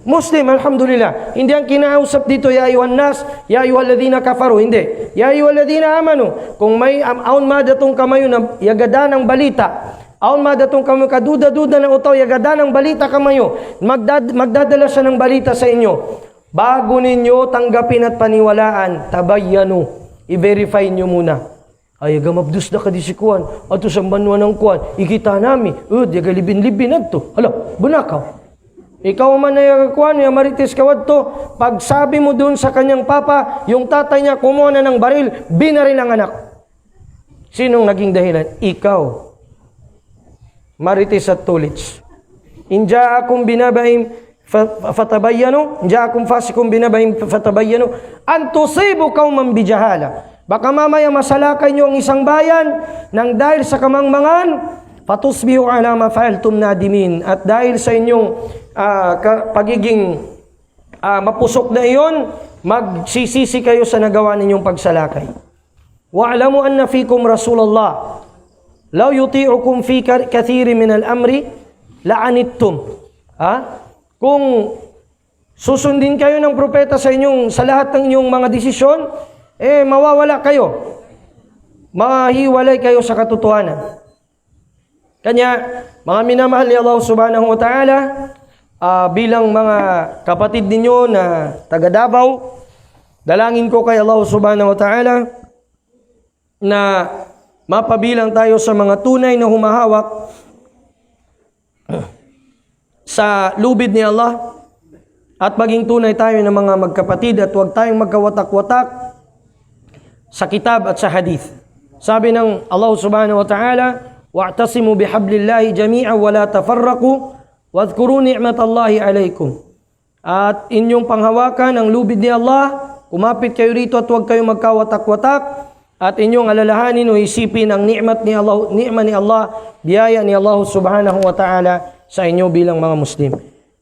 Muslim, alhamdulillah. Hindi ang kinausap dito, ya ayyuhan nas, ya ayyuhalladhina kafaru. Hindi. Ya ayyuhalladhina amanu. Kung may aun madatong kamayo na yagada ng balita, aun madatong kamayo kaduda-duda ng utaw, yagada ng balita kamayo, magdadala siya ng balita sa inyo. Bago ninyo tanggapin at paniwalaan, tabayyanu. I-verify nyo muna. Ay, gamabdus na kadisikuan. Ato sa banwa ng kuan. Ikita nami. Diyaga libin-libin ato. Hala, bunakaw. Ikaw man na kuan, yung marites kawad to, pag sabi mo doon sa kanyang papa, yung tatay niya kumuha na ng baril, binaril ang anak. Sinong naging dahilan? Ikaw. Marites at tulits. In ja'akum binabaim fatabayyanu, in ja'akum fasikum binabaim fatabayyanu, an tusibu qauman bijahala. Baka mamaya masalakay nyo ang isang bayan nang dahil sa kamangmangan, fatusbihu ala ma fa'altum nadimin. At dahil sa inyong pagiging mapusok na iyon, magsisisi kayo sa nagawa ninyong pagsalakay. Wa'alamu anna fikum Rasulullah law yuti'ukum fi kathiri min al-amri la'anittum. Kung susundin kayo ng propeta sa lahat ng inyong mga desisyon, mawawala kayo. Mahiwalay kayo sa katotohanan. Kanya, mga minamahal ni Allah subhanahu wa ta'ala, bilang mga kapatid ninyo na taga Davao, dalangin ko kay Allah subhanahu wa ta'ala na mapabilang tayo sa mga tunay na humahawak sa lubid ni Allah at maging tunay tayo ng mga magkapatid at huwag tayong magkawatak-watak sa kitab at sa hadith. Sabi ng Allah subhanahu wa ta'ala, wa'tasimu bihablillahi jami'an wa la tafarraqu wadhkuru ni'matallahi alaykum. At inyong panghawakan ang lubid ni Allah, kumapit kayo rito at huwag kayong magkawatak-watak at inyong alalahanin o isipin ang ni'mat ni Allah, biyaya ni Allah subhanahu wa ta'ala sa inyo bilang mga Muslim.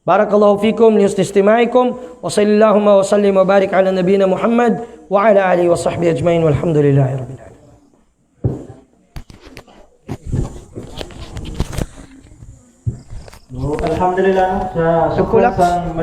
Barakallahu fikum li husni istimaikum wa sallallahu wa sallim wa barik ala nabiyina Muhammad wa ala alihi wa sahbihi ajmain walhamdulillahi rabbil alamin. Alhamdulillah sa Sukulak. sukulak